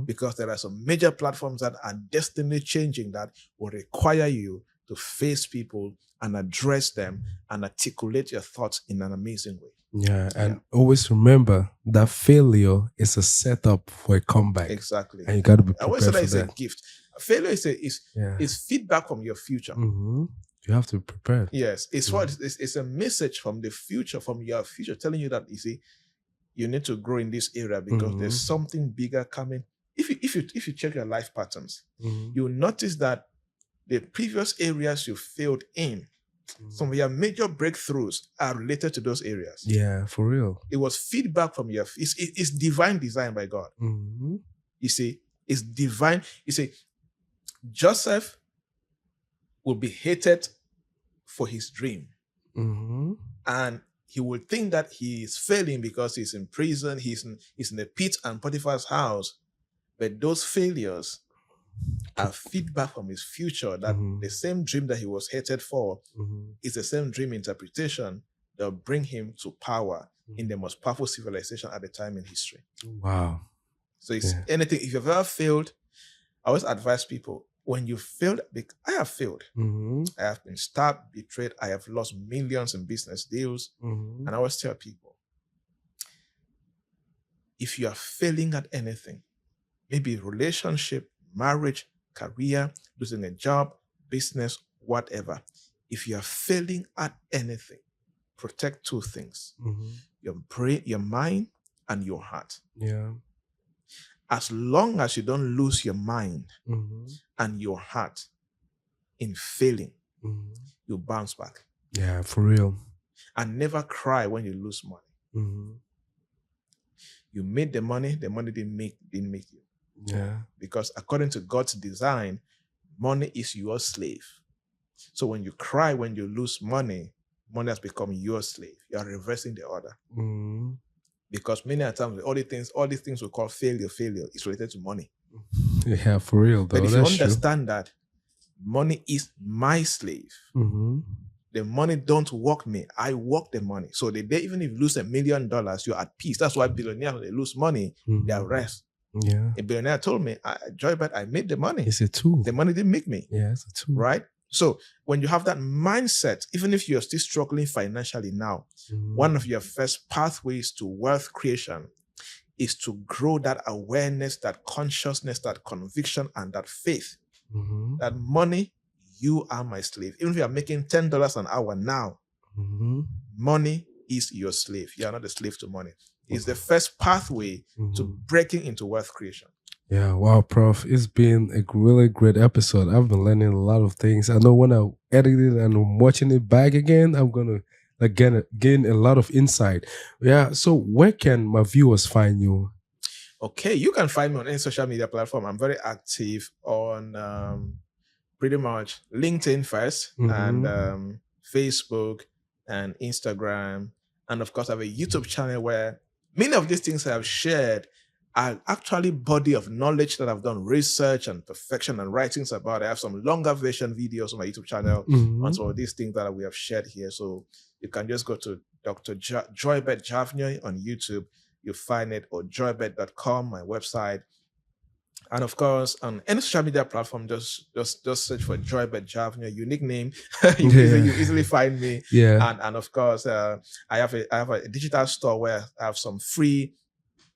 [SPEAKER 1] because there are some major platforms that are destiny changing that will require you to face people and address them and articulate your thoughts in an amazing way.
[SPEAKER 2] Yeah, and always remember that failure is a setup for a comeback.
[SPEAKER 1] Exactly.
[SPEAKER 2] And you got to be prepared.
[SPEAKER 1] I always say that it's
[SPEAKER 2] that.
[SPEAKER 1] a gift. Failure is feedback from your future.
[SPEAKER 2] You have to be prepared.
[SPEAKER 1] Yes, it's a message from the future, from your future, telling you that you need to grow in this area because there's something bigger coming. If you check your life patterns, you'll notice that the previous areas you failed in, Some of your major breakthroughs are related to those areas.
[SPEAKER 2] Yeah, for real.
[SPEAKER 1] It was feedback from your, it's divine design by God. You see, it's divine. You see, Joseph will be hated for his dream. And he will think that he is failing because he's in prison, he's in the pit and Potiphar's house. But those failures are feedback from his future, that the same dream that he was hated for is the same dream interpretation that will bring him to power in the most powerful civilization at the time in history.
[SPEAKER 2] Wow.
[SPEAKER 1] So it's anything, if you've ever failed, I always advise people, when you failed, I have failed. I have been stabbed, betrayed, I have lost millions in business deals. And I always tell people, if you are failing at anything, maybe relationship, marriage, career, losing a job, business, whatever. If you are failing at anything, protect two things. Your brain, your mind, and your heart.
[SPEAKER 2] Yeah.
[SPEAKER 1] As long as you don't lose your mind and your heart in failing, you bounce back.
[SPEAKER 2] Yeah, for real.
[SPEAKER 1] And never cry when you lose money. You made the money didn't make you.
[SPEAKER 2] Yeah.
[SPEAKER 1] Because according to God's design, money is your slave. So when you cry when you lose money, money has become your slave. You are reversing the order. Because many times all these things we call failure is related to money.
[SPEAKER 2] Yeah, for real though.
[SPEAKER 1] But if you understand that money is my slave, the money don't work me, I work the money. So the day even if you lose $1 million, you're at peace. That's why billionaires, when they lose money, they are rest.
[SPEAKER 2] Yeah.
[SPEAKER 1] A billionaire told me, Joybert, I made the money.
[SPEAKER 2] It's a tool.
[SPEAKER 1] The money didn't make me.
[SPEAKER 2] Yeah, it's a tool.
[SPEAKER 1] Right? So when you have that mindset, even if you're still struggling financially now, one of your first pathways to wealth creation is to grow that awareness, that consciousness, that conviction, and that faith. That money, you are my slave. Even if you're making $10 an hour now, money is your slave. You are not a slave to money. It's the first pathway to breaking into wealth creation.
[SPEAKER 2] Yeah, wow, Prof. It's been a really great episode. I've been learning a lot of things. I know when I edit it and I'm watching it back again, I'm going to gain a lot of insight. Yeah, so where can my viewers find you?
[SPEAKER 1] Okay, you can find me on any social media platform. I'm very active on pretty much LinkedIn first, and Facebook and Instagram. And of course, I have a YouTube channel where many of these things I have shared are actually body of knowledge that I've done research and perfection and writings about. I have some longer version videos on my YouTube channel on some of these things that we have shared here. So you can just go to Dr. Joybert Javnyuy on YouTube. You'll find it, or joybert.com, my website. And of course, on any social media platform, just search for Joybert Javnyuy, unique name. you easily find me.
[SPEAKER 2] Yeah.
[SPEAKER 1] And of course, I have a digital store where I have some free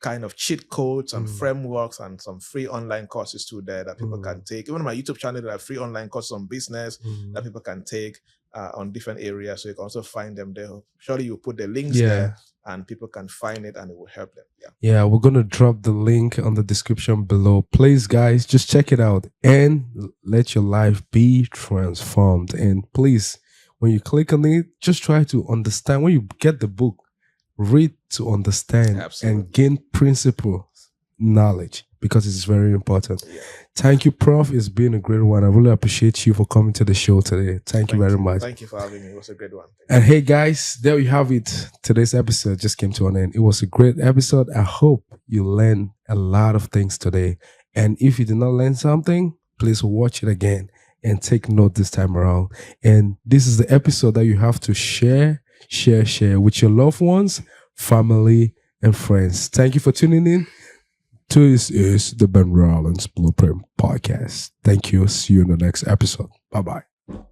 [SPEAKER 1] kind of cheat codes and frameworks and some free online courses too there that people can take. Even on my YouTube channel, there are free online courses on business that people can take on different areas. So you can also find them there. Surely you put the links there and people can find it and it will help them.
[SPEAKER 2] Yeah, we're going to drop the link on the description below. Please, guys, just check it out and let your life be transformed. And please, when you click on it, just try to understand. When you get the book, read to understand and gain principle knowledge, because it's very important. Thank you, Prof. It's been a great one. I really appreciate you for coming to the show today. Thank you very much.
[SPEAKER 1] Thank you for having me. It was a great one.
[SPEAKER 2] And hey, guys, there you have it. Today's episode just came to an end. It was a great episode. I hope you learned a lot of things today. And if you did not learn something, please watch it again and take note this time around. And this is the episode that you have to share with your loved ones, family, and friends. Thank you for tuning in. This is the Benrolins Blueprint podcast. Thank you. See you in the next episode. Bye-bye.